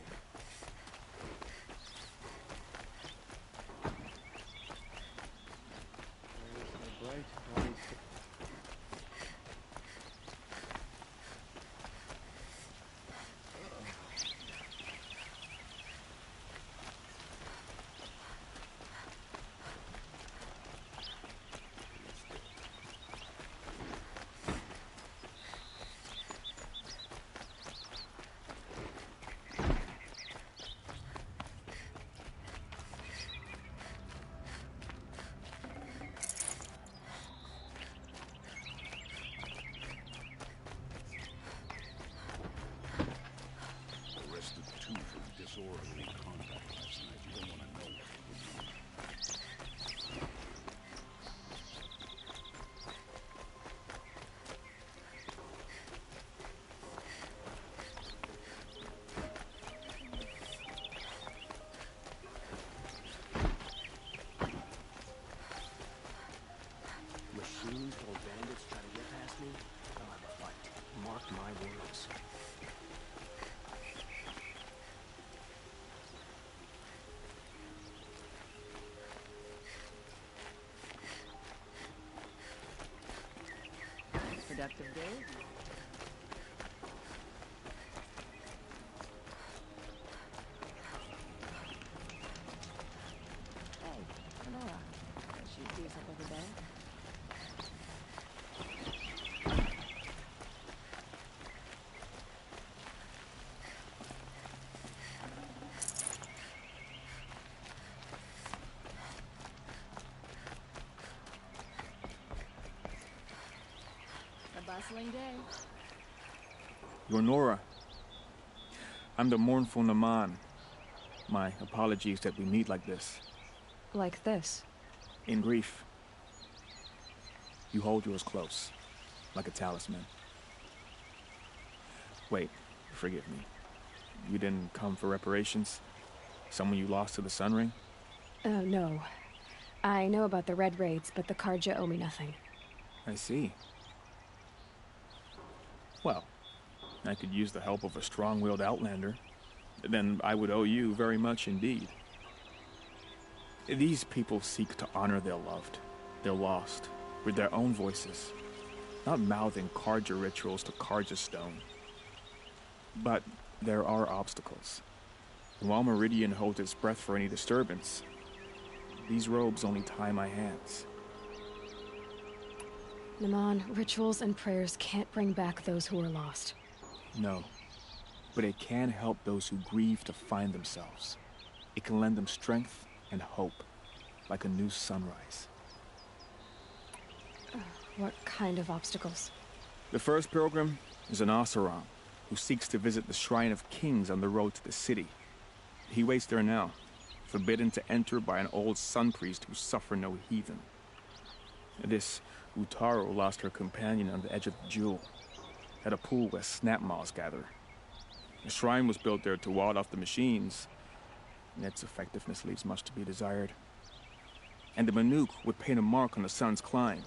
Arrested two for disorderly conduct last night. You don't want to know what they were doing. Machines or bandits try to get past me, I'll have a fight. Mark my words. Productive day? Hey, Nora. Does she do something every day? A bustling day. You're Nora. I'm the mournful Naman. My apologies that we meet like this. Like this? In grief. You hold yours close, like a talisman. Wait, forgive me. You didn't come for reparations? Someone you lost to the Sun Ring? Oh, no. I know about the Red Raids, but the Karja owe me nothing. I see. Well, I could use the help of a strong-willed outlander. Then I would owe you very much indeed. These people seek to honor their loved, their lost, with their own voices, not mouthing Karja rituals to Karja stone. But there are obstacles. While Meridian holds its breath for any disturbance, these robes only tie my hands. Naman, rituals and prayers can't bring back those who are lost. No, but it can help those who grieve to find themselves. It can lend them strength and hope, like a new sunrise. What kind of obstacles? The first pilgrim is an Oseram, who seeks to visit the Shrine of Kings on the road to the city. He waits there now, forbidden to enter by an old sun priest who suffer no heathen. This Utaru lost her companion on the edge of the Jewel, at a pool where snap moths gather. The shrine was built there to ward off the machines, and its effectiveness leaves much to be desired. And the Manuk would paint a mark on the sun's climb,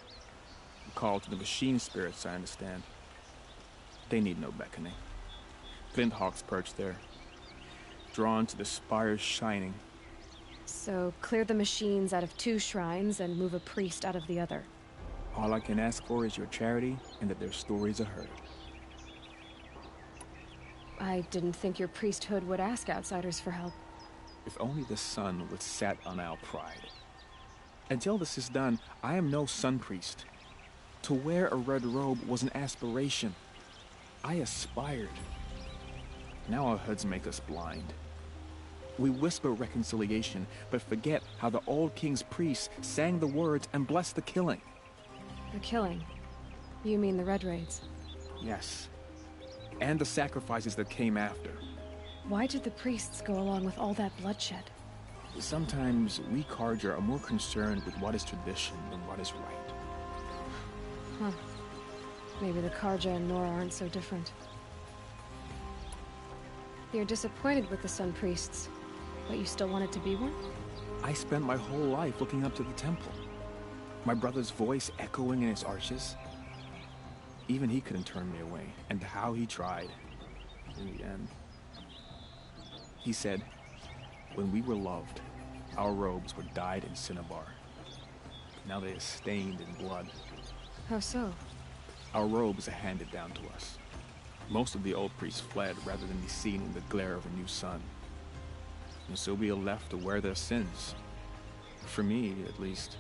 a call to the machine spirits, I understand. They need no beckoning. Flint hawks perch there, drawn to the spires shining. So, clear the machines out of two shrines and move a priest out of the other. All I can ask for is your charity and that their stories are heard. I didn't think your priesthood would ask outsiders for help. If only the sun would set on our pride. Until this is done, I am no sun priest. To wear a red robe was an aspiration. I aspired. Now our hoods make us blind. We whisper reconciliation, but forget how the old king's priests sang the words and blessed the killing. The killing? You mean the Red Raids? Yes. And the sacrifices that came after. Why did the priests go along with all that bloodshed? Sometimes we Carja are more concerned with what is tradition than what is right. Huh. Maybe the Carja and Nora aren't so different. You're disappointed with the Sun Priests, but you still wanted to be one? I spent my whole life looking up to the temple. My brother's voice echoing in its arches. Even he couldn't turn me away, and how he tried. In the end. He said, when we were loved, our robes were dyed in cinnabar. Now they are stained in blood. How so? Our robes are handed down to us. Most of the old priests fled rather than be seen in the glare of a new sun. And so we are left to wear their sins. For me, at least,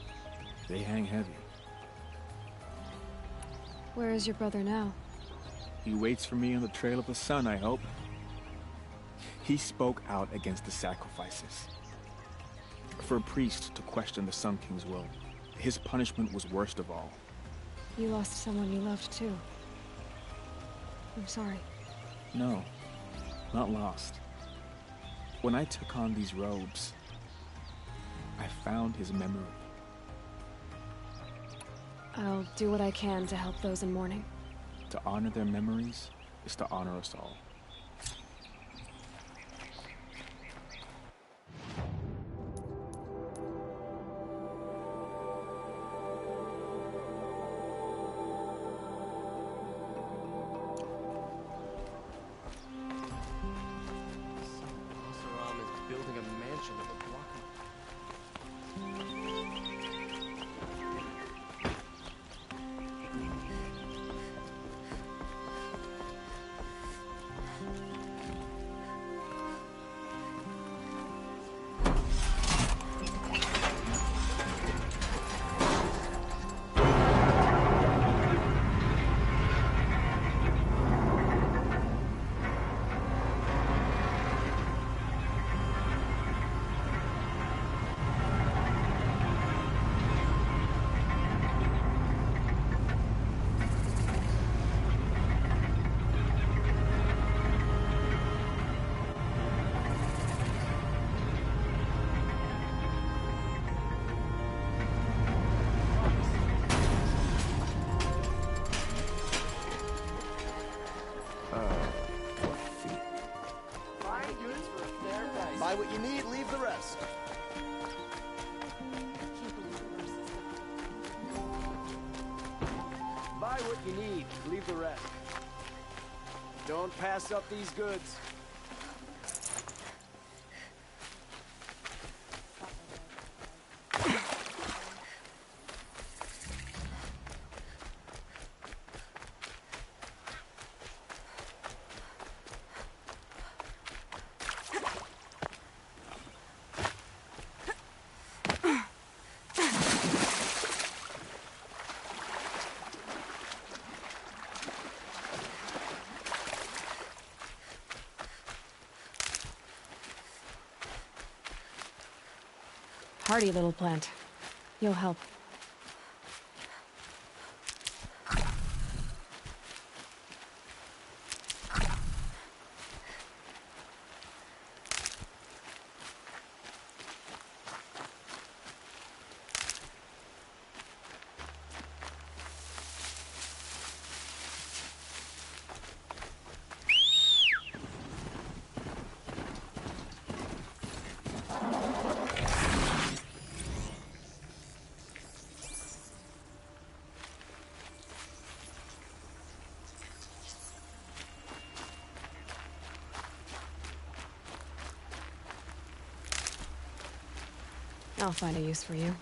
they hang heavy. Where is your brother now? He waits for me on the trail of the sun, I hope. He spoke out against the sacrifices. For a priest to question the Sun King's will, his punishment was worst of all. You lost someone you loved too. I'm sorry. No, not lost. When I took on these robes, I found his memory. I'll do what I can to help those in mourning. To honor their memories is to honor us all. Buy what you need, leave the rest. Buy what you need, leave the rest. Don't pass up these goods. Hardy little plant. You'll help. I'll find a use for you.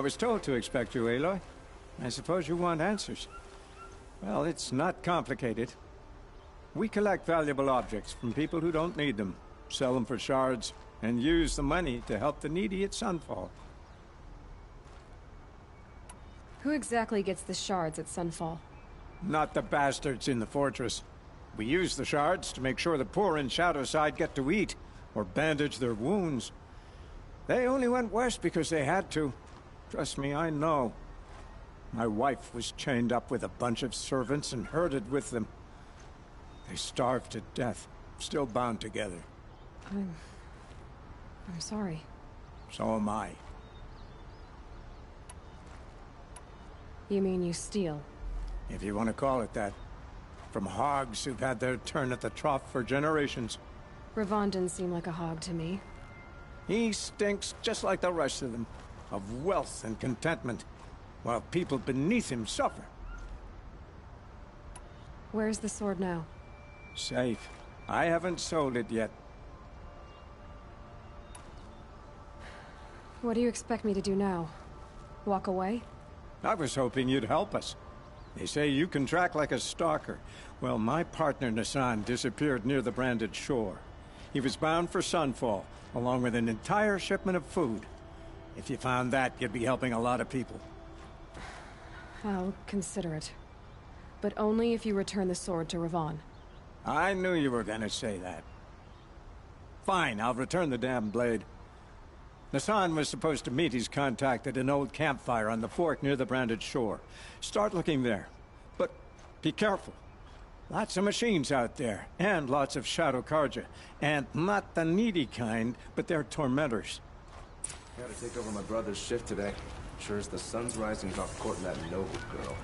was told to expect you, Aloy. I suppose you want answers. Well, it's not complicated. We collect valuable objects from people who don't need them, sell them for shards, and use the money to help the needy at Sunfall. Who exactly gets the shards at Sunfall? Not the bastards in the fortress. We use the shards to make sure the poor in Shadowside get to eat, or bandage their wounds. They only went west because they had to. Trust me, I know. My wife was chained up with a bunch of servants and herded with them. They starved to death, still bound together. I'm sorry. So am I. You mean you steal? If you want to call it that. From hogs who've had their turn at the trough for generations. Ravon didn't seem like a hog to me. He stinks just like the rest of them, of wealth and contentment, while people beneath him suffer. Where's the sword now? Safe. I haven't sold it yet. What do you expect me to do now? Walk away? I was hoping you'd help us. They say you can track like a stalker. Well, my partner Nassan disappeared near the branded shore. He was bound for Sunfall, along with an entire shipment of food. If you found that, you'd be helping a lot of people. I'll consider it. But only if you return the sword to Ravon. I knew you were gonna say that. Fine, I'll return the damn blade. Nassan was supposed to meet his contact at an old campfire on the fork near the branded shore. Start looking there. But be careful. Lots of machines out there, and lots of Shadow Carja. And not the needy kind, but they're tormentors. Gotta take over my brother's shift today. Sure as the sun's rising, he's off courting that noble girl.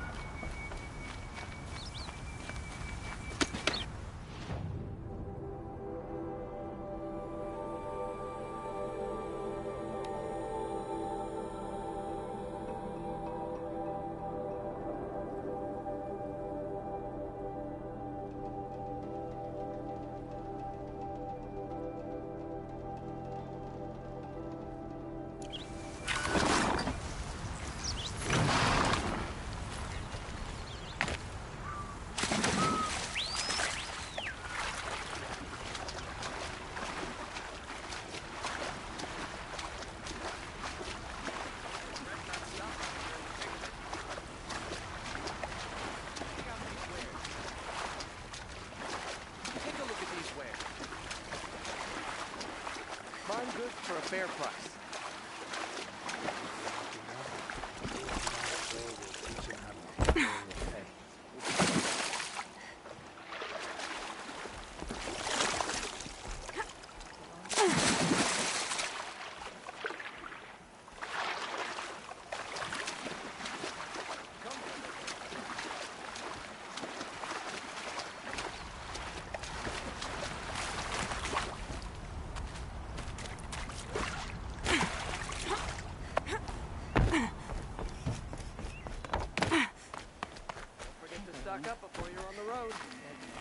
For a fair price.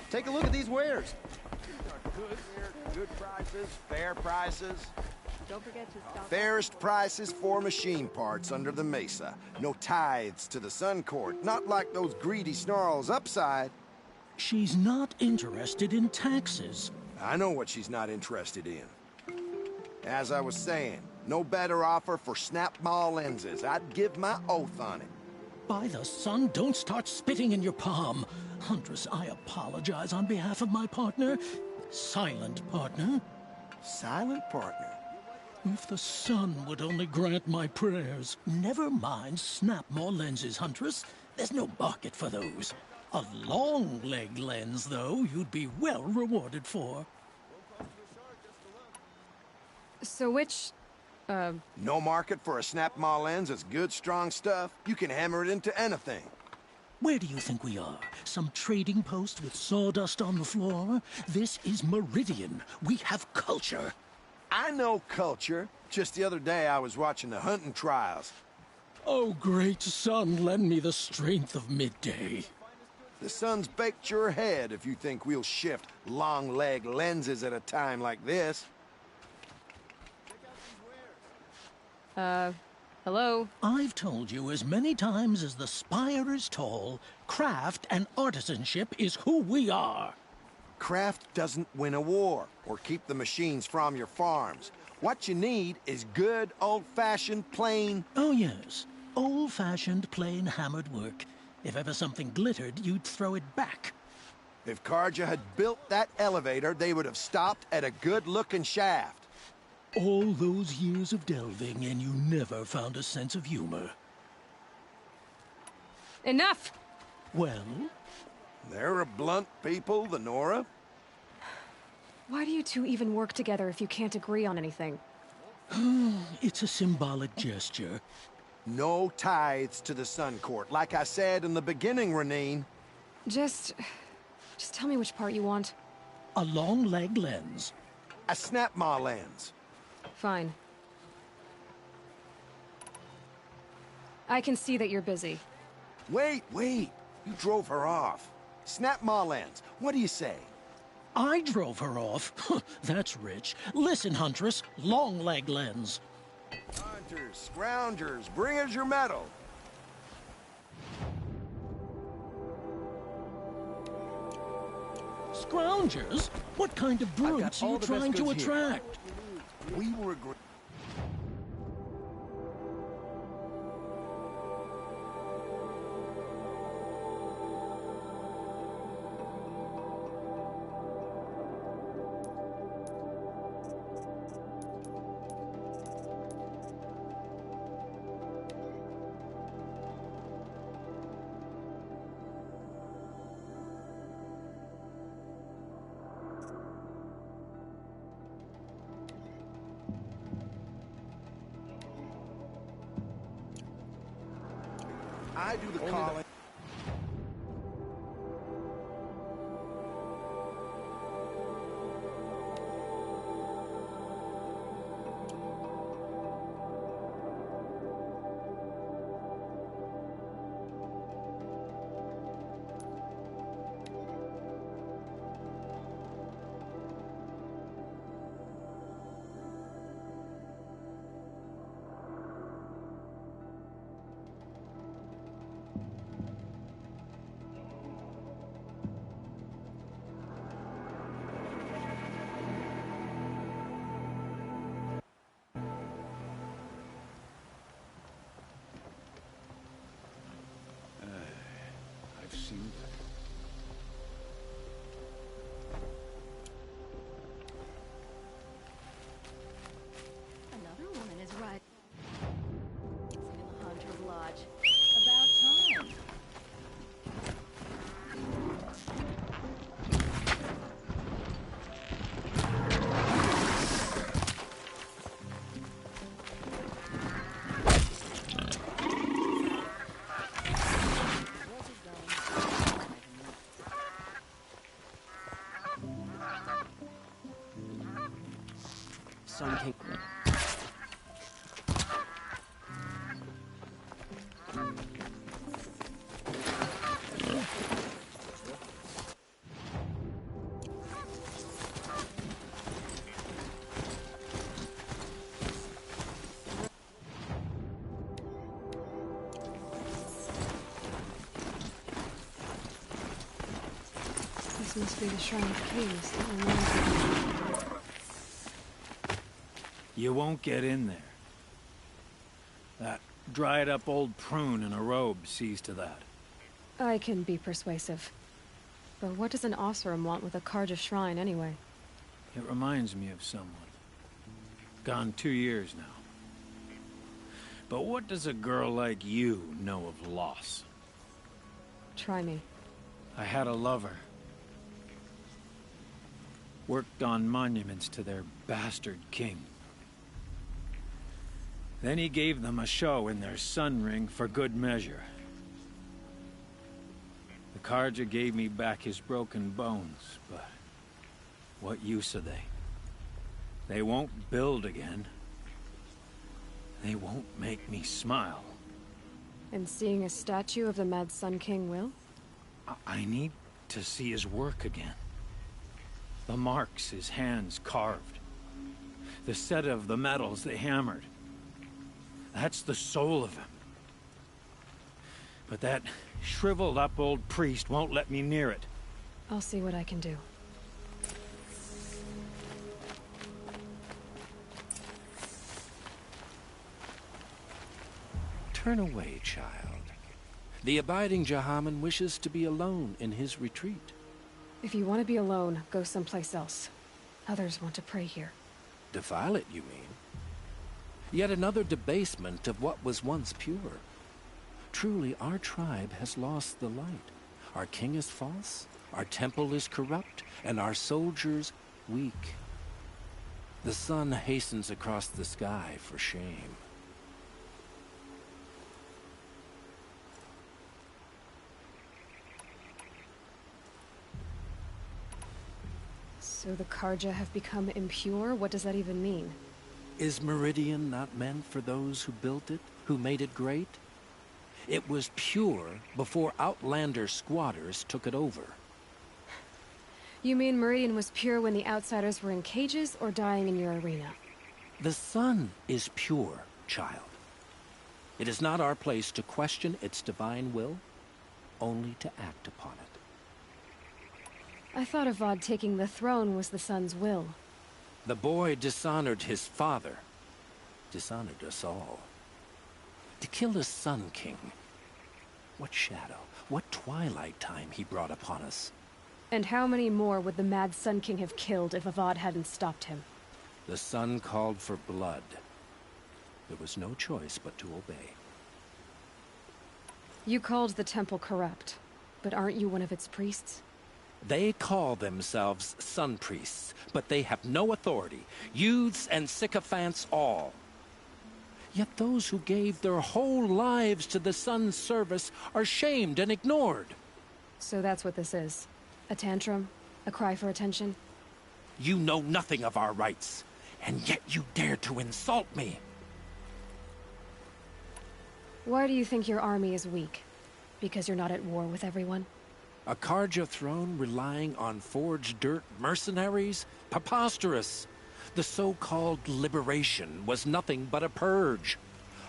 Take a look at these wares. These are good prices, fair prices. Don't forget to stop. Fairest prices for machine parts under the mesa. No tithes to the Sun Court, not like those greedy snarls upside. She's not interested in taxes. I know what she's not interested in. As I was saying, no better offer for snap-maw lenses. I'd give my oath on it. By the sun, don't start spitting in your palm. Huntress, I apologize on behalf of my partner. Silent partner. Silent partner? If the sun would only grant my prayers. Never mind snap-maw lenses, Huntress. There's no market for those. A long-leg lens, though, you'd be well rewarded for. So which, No market for a snap-maw lens is good, strong stuff. You can hammer it into anything. Where do you think we are? Some trading post with sawdust on the floor? This is Meridian. We have culture. I know culture. Just the other day I was watching the hunting trials. Oh, great sun, lend me the strength of midday. The sun's baked your head if you think we'll shift long-leg lenses at a time like this. Hello? I've told you as many times as the spire is tall, craft and artisanship is who we are. Craft doesn't win a war or keep the machines from your farms. What you need is good, old-fashioned, plain... Oh, yes. Old-fashioned, plain hammered work. If ever something glittered, you'd throw it back. If Carja had built that elevator, they would have stopped at a good-looking shaft. All those years of delving, and you never found a sense of humor. Enough! Well? They're a blunt people, the Nora. Why do you two even work together if you can't agree on anything? It's a symbolic gesture. No tithes to the Sun Court, like I said in the beginning, Renine. Just tell me which part you want. A long leg lens. A snap-maw lens. Fine. I can see that you're busy. Wait. You drove her off. Snap-maw lens. What do you say? I drove her off? That's rich. Listen, Huntress. Long leg lens. Hunters, scroungers, bring us your medal. Scroungers? What kind of brutes are you trying to attract? We were agreeing. I do the calling. I've seen that. Another woman is right. In the Hunter's Lodge. About time. Sun King. This must be the Shrine of Kings that we're running to. You won't get in there. That dried-up old prune in a robe sees to that. I can be persuasive. But what does an Oseram want with a Carja shrine, anyway? It reminds me of someone. Gone 2 years now. But what does a girl like you know of loss? Try me. I had a lover. Worked on monuments to their bastard king. Then he gave them a show in their sun ring for good measure. The Carja gave me back his broken bones, but what use are they? They won't build again. They won't make me smile. And seeing a statue of the Mad Sun King will? I need to see his work again. The marks his hands carved. The set of the metals they hammered. That's the soul of him. But that shriveled up old priest won't let me near it. I'll see what I can do. Turn away, child. The abiding Jahaman wishes to be alone in his retreat. If you want to be alone, go someplace else. Others want to pray here. Defile it, you mean? Yet another debasement of what was once pure. Truly, our tribe has lost the light. Our king is false, our temple is corrupt, and our soldiers weak. The sun hastens across the sky for shame. So the Carja have become impure? What does that even mean? Is Meridian not meant for those who built it, who made it great? It was pure before Outlander squatters took it over. You mean Meridian was pure when the outsiders were in cages or dying in your arena? The sun is pure, child. It is not our place to question its divine will, only to act upon it. I thought Avad taking the throne was the sun's will. The boy dishonored his father, dishonored us all. To kill the Sun King. What shadow, what twilight time he brought upon us. And how many more would the mad Sun King have killed if Avad hadn't stopped him? The sun called for blood. There was no choice but to obey. You called the temple corrupt, but aren't you one of its priests? They call themselves sun priests, but they have no authority. Youths and sycophants all. Yet those who gave their whole lives to the sun's service are shamed and ignored. So that's what this is. A tantrum? A cry for attention? You know nothing of our rights, and yet you dare to insult me. Why do you think your army is weak? Because you're not at war with everyone? A Carja throne relying on forged dirt mercenaries? Preposterous! The so-called liberation was nothing but a purge.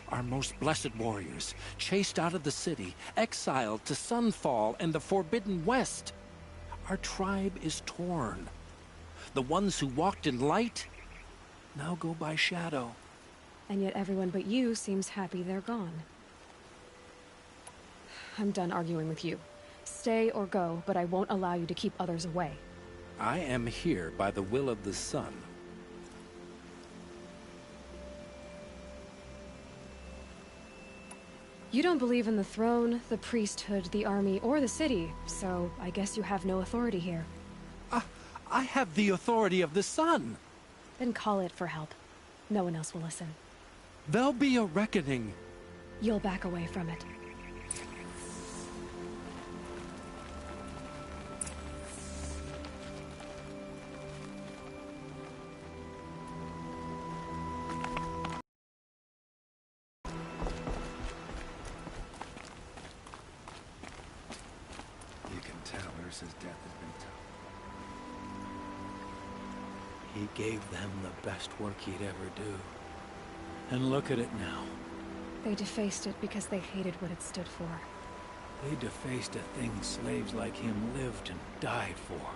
Our most blessed warriors, chased out of the city, exiled to Sunfall and the Forbidden West. Our tribe is torn. The ones who walked in light now go by shadow. And yet everyone but you seems happy they're gone. I'm done arguing with you. Stay or go, but I won't allow you to keep others away. I am here by the will of the sun. You don't believe in the throne, the priesthood, the army, or the city, so I guess you have no authority here. I have the authority of the sun. Then call it for help. No one else will listen. There'll be a reckoning. You'll back away from it. His death has been tough. He gave them the best work he'd ever do. And look at it now. They defaced it because they hated what it stood for. They defaced a thing slaves like him lived and died for.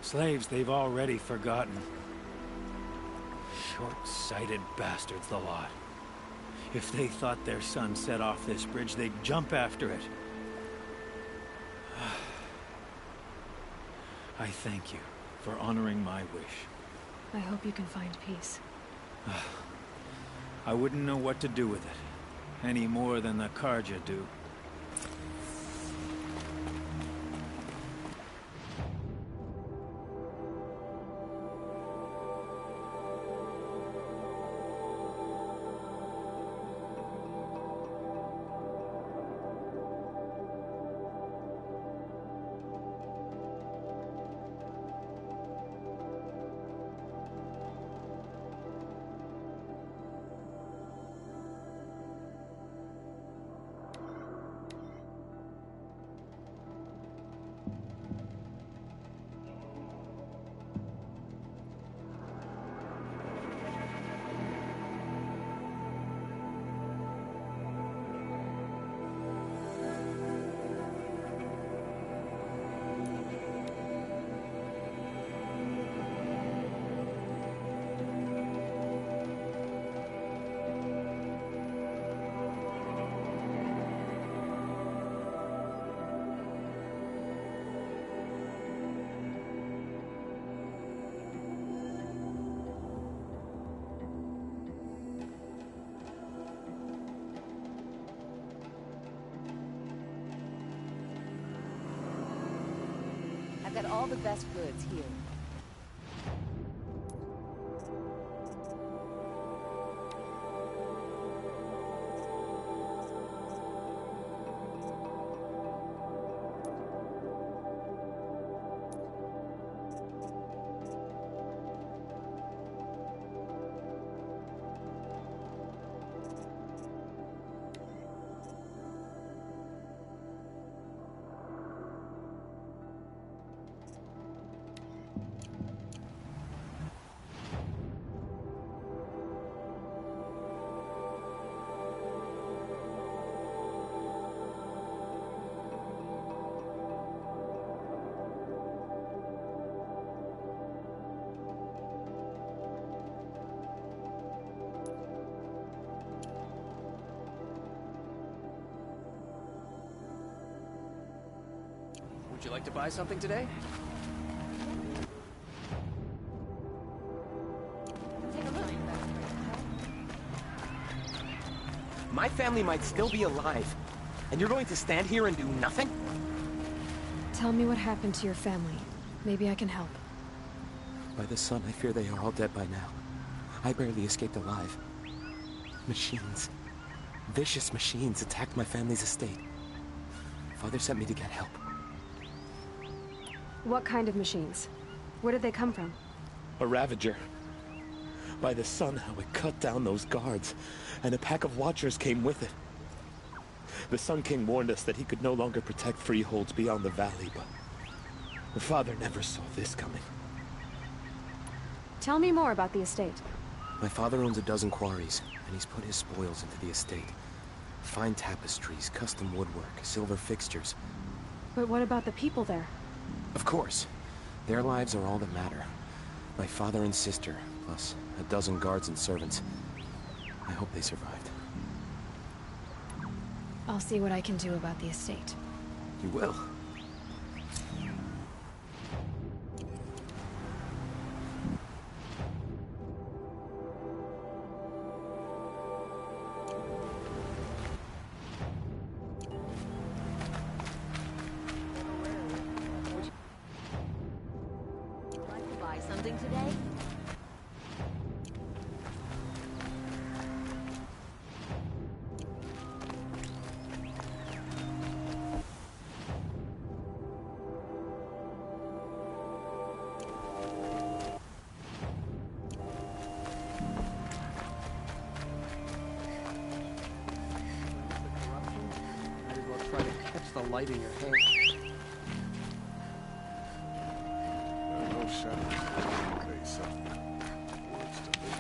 Slaves they've already forgotten. Short-sighted bastards, the lot. If they thought their son set off this bridge, they'd jump after it. I thank you for honoring my wish. I hope you can find peace. I wouldn't know what to do with it, any more than the Carja do. Got all the best goods here. Would you like to buy something today? My family might still be alive, and you're going to stand here and do nothing? Tell me what happened to your family. Maybe I can help. By the sun, I fear they are all dead by now. I barely escaped alive. Machines. Vicious machines attacked my family's estate. Father sent me to get help. What kind of machines? Where did they come from? A Ravager. By the sun, how it cut down those guards, and a pack of Watchers came with it. The Sun King warned us that he could no longer protect freeholds beyond the valley, but the father never saw this coming. Tell me more about the estate. My father owns a dozen quarries, and he's put his spoils into the estate. Fine tapestries, custom woodwork, silver fixtures. But what about the people there? Of course. Their lives are all that matter. My father and sister, plus a dozen guards and servants. I hope they survived. I'll see what I can do about the estate. You will. Something today? Might as well try to catch the light in your hand. No shadows. Face up. Words to live.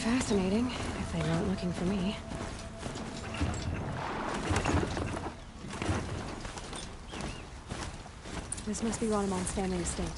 fascinating, if they weren't looking for me. This must be Ronamon's family estate.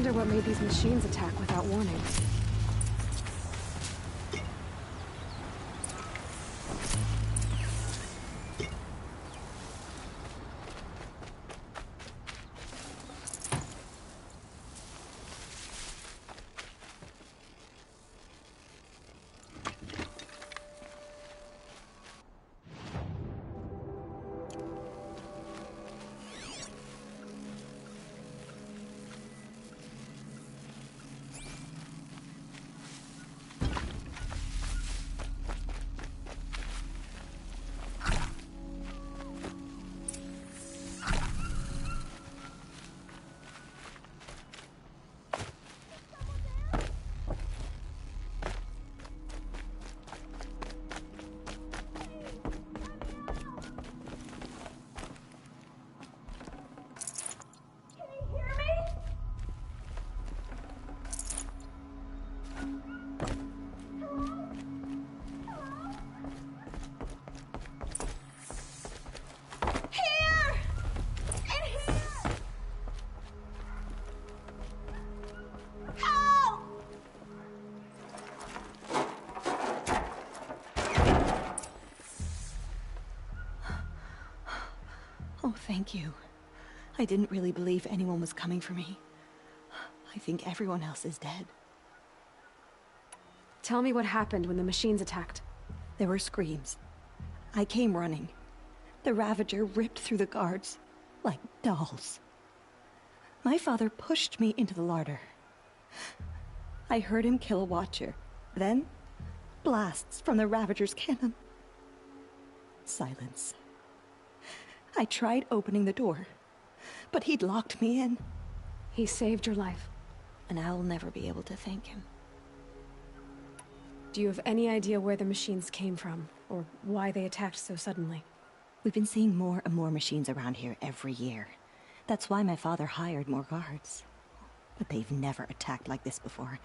What made these machines attack without warning? Oh, thank you. I didn't really believe anyone was coming for me. I think everyone else is dead. Tell me what happened when the machines attacked. There were screams. I came running. The Ravager ripped through the guards like dolls. My father pushed me into the larder. I heard him kill a Watcher. Then, blasts from the Ravager's cannon. Silence. I tried opening the door, but he'd locked me in. He saved your life. And I'll never be able to thank him. Do you have any idea where the machines came from, or why they attacked so suddenly? We've been seeing more and more machines around here every year. That's why my father hired more guards. But they've never attacked like this before.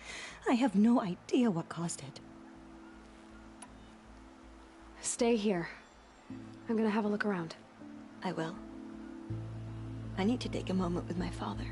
I have no idea what caused it. Stay here. I'm gonna have a look around. I will. I need to take a moment with my father.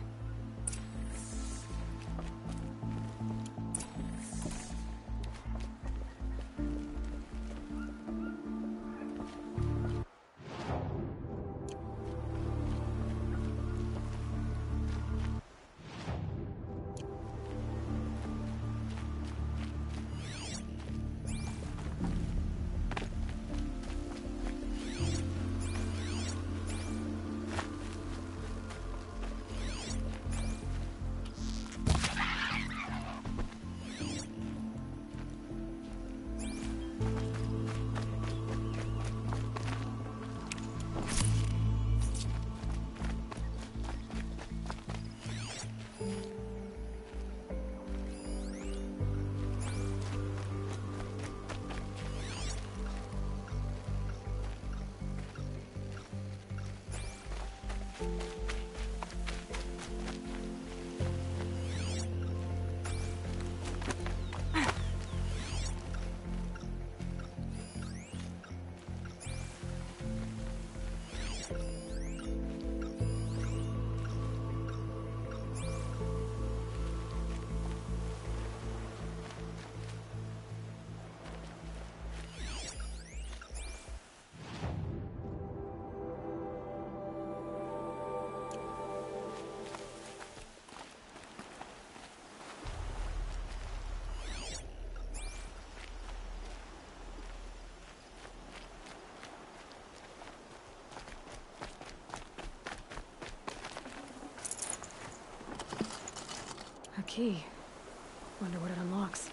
key. Wonder what it unlocks.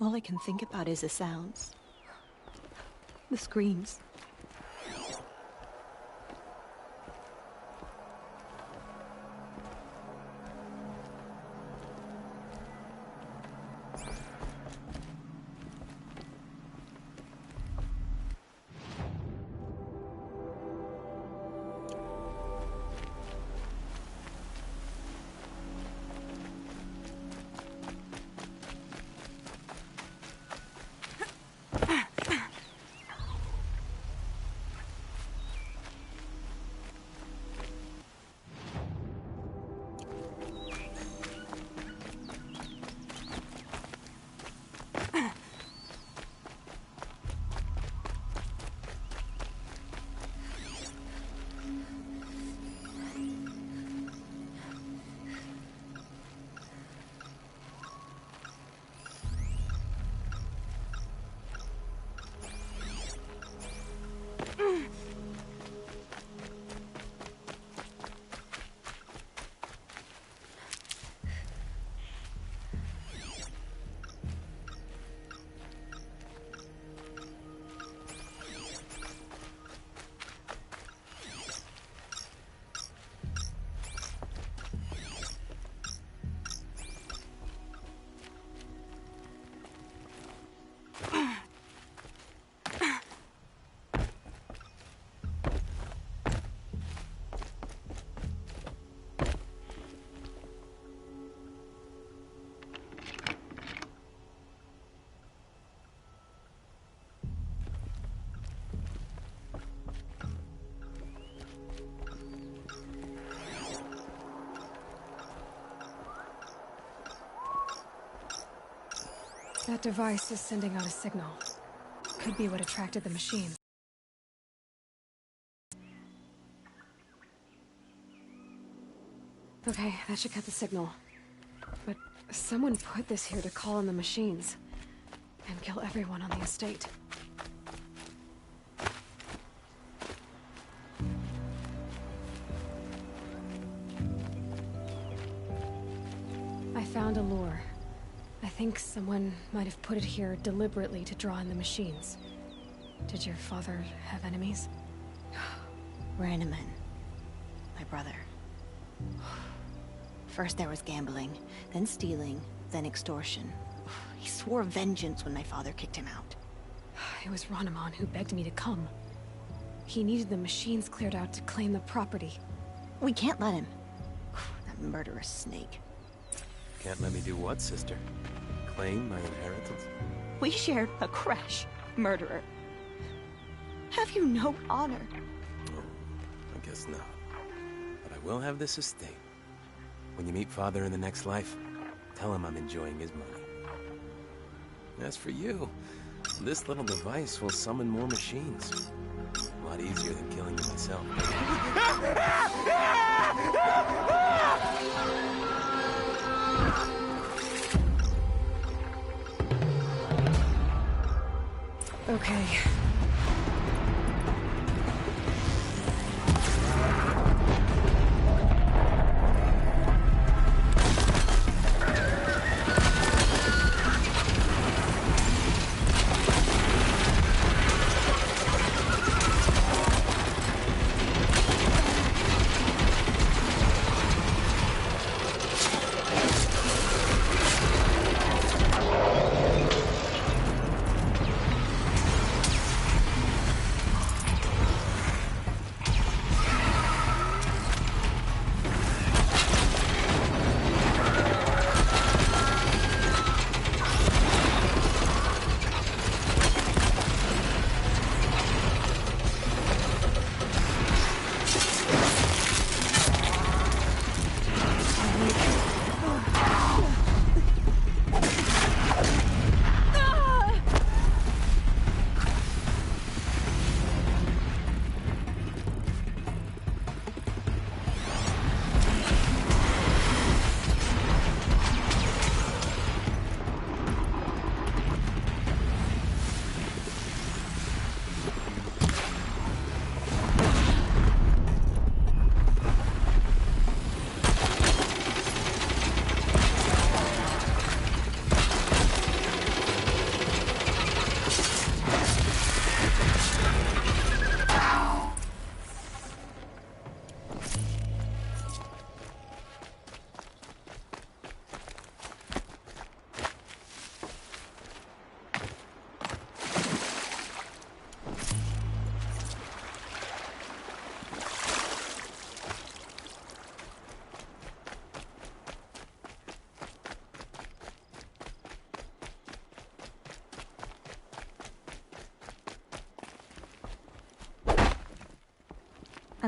All I can think about is the sounds. The screams. That device is sending out a signal. Could be what attracted the machines. Okay, that should cut the signal. But someone put this here to call in the machines. And kill everyone on the estate. I found a lure. I think someone might have put it here deliberately to draw in the machines. Did your father have enemies? Rainaman. My brother. First there was gambling, then stealing, then extortion. He swore vengeance when my father kicked him out. It was Rainaman who begged me to come. He needed the machines cleared out to claim the property. We can't let him. That murderous snake. Can't let me do what, sister? Claim my inheritance? We shared a crash, murderer. Have you no honor? Oh, I guess not. But I will have this estate. When you meet Father in the next life, tell him I'm enjoying his money. As for you, this little device will summon more machines. A lot easier than killing you myself. Okay.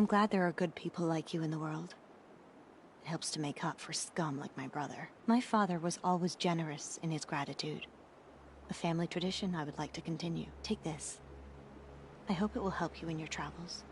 I'm glad there are good people like you in the world. It helps to make up for scum like my brother. My father was always generous in his gratitude. A family tradition I would like to continue. Take this. I hope it will help you in your travels.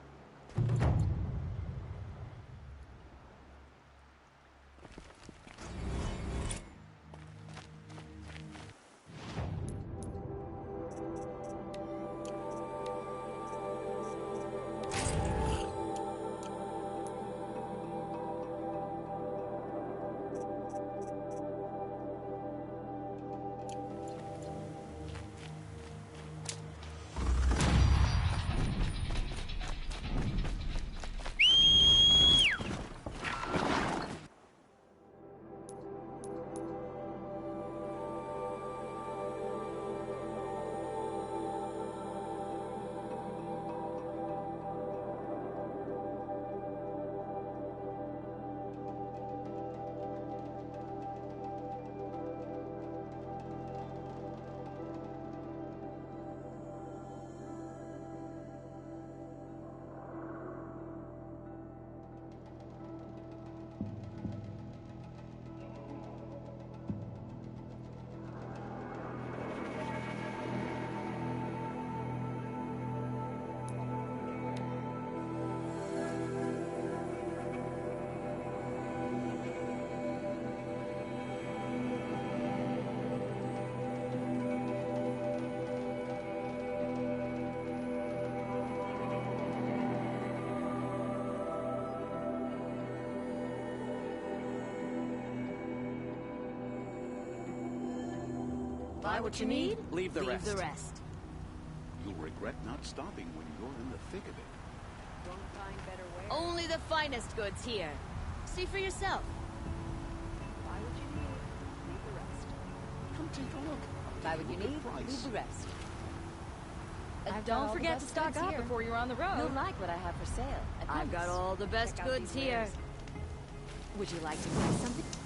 Buy what you need, leave the rest. You'll regret not stopping when you're in the thick of it. Won't find better way. Only the finest goods here. See for yourself. Buy what you need, leave the rest. Come take a look. Buy what you need, leave the rest. I've Don't forget to stock up here. before you're on the road. You'll like what I have for sale. I've got all the best goods here. Would you like to buy something?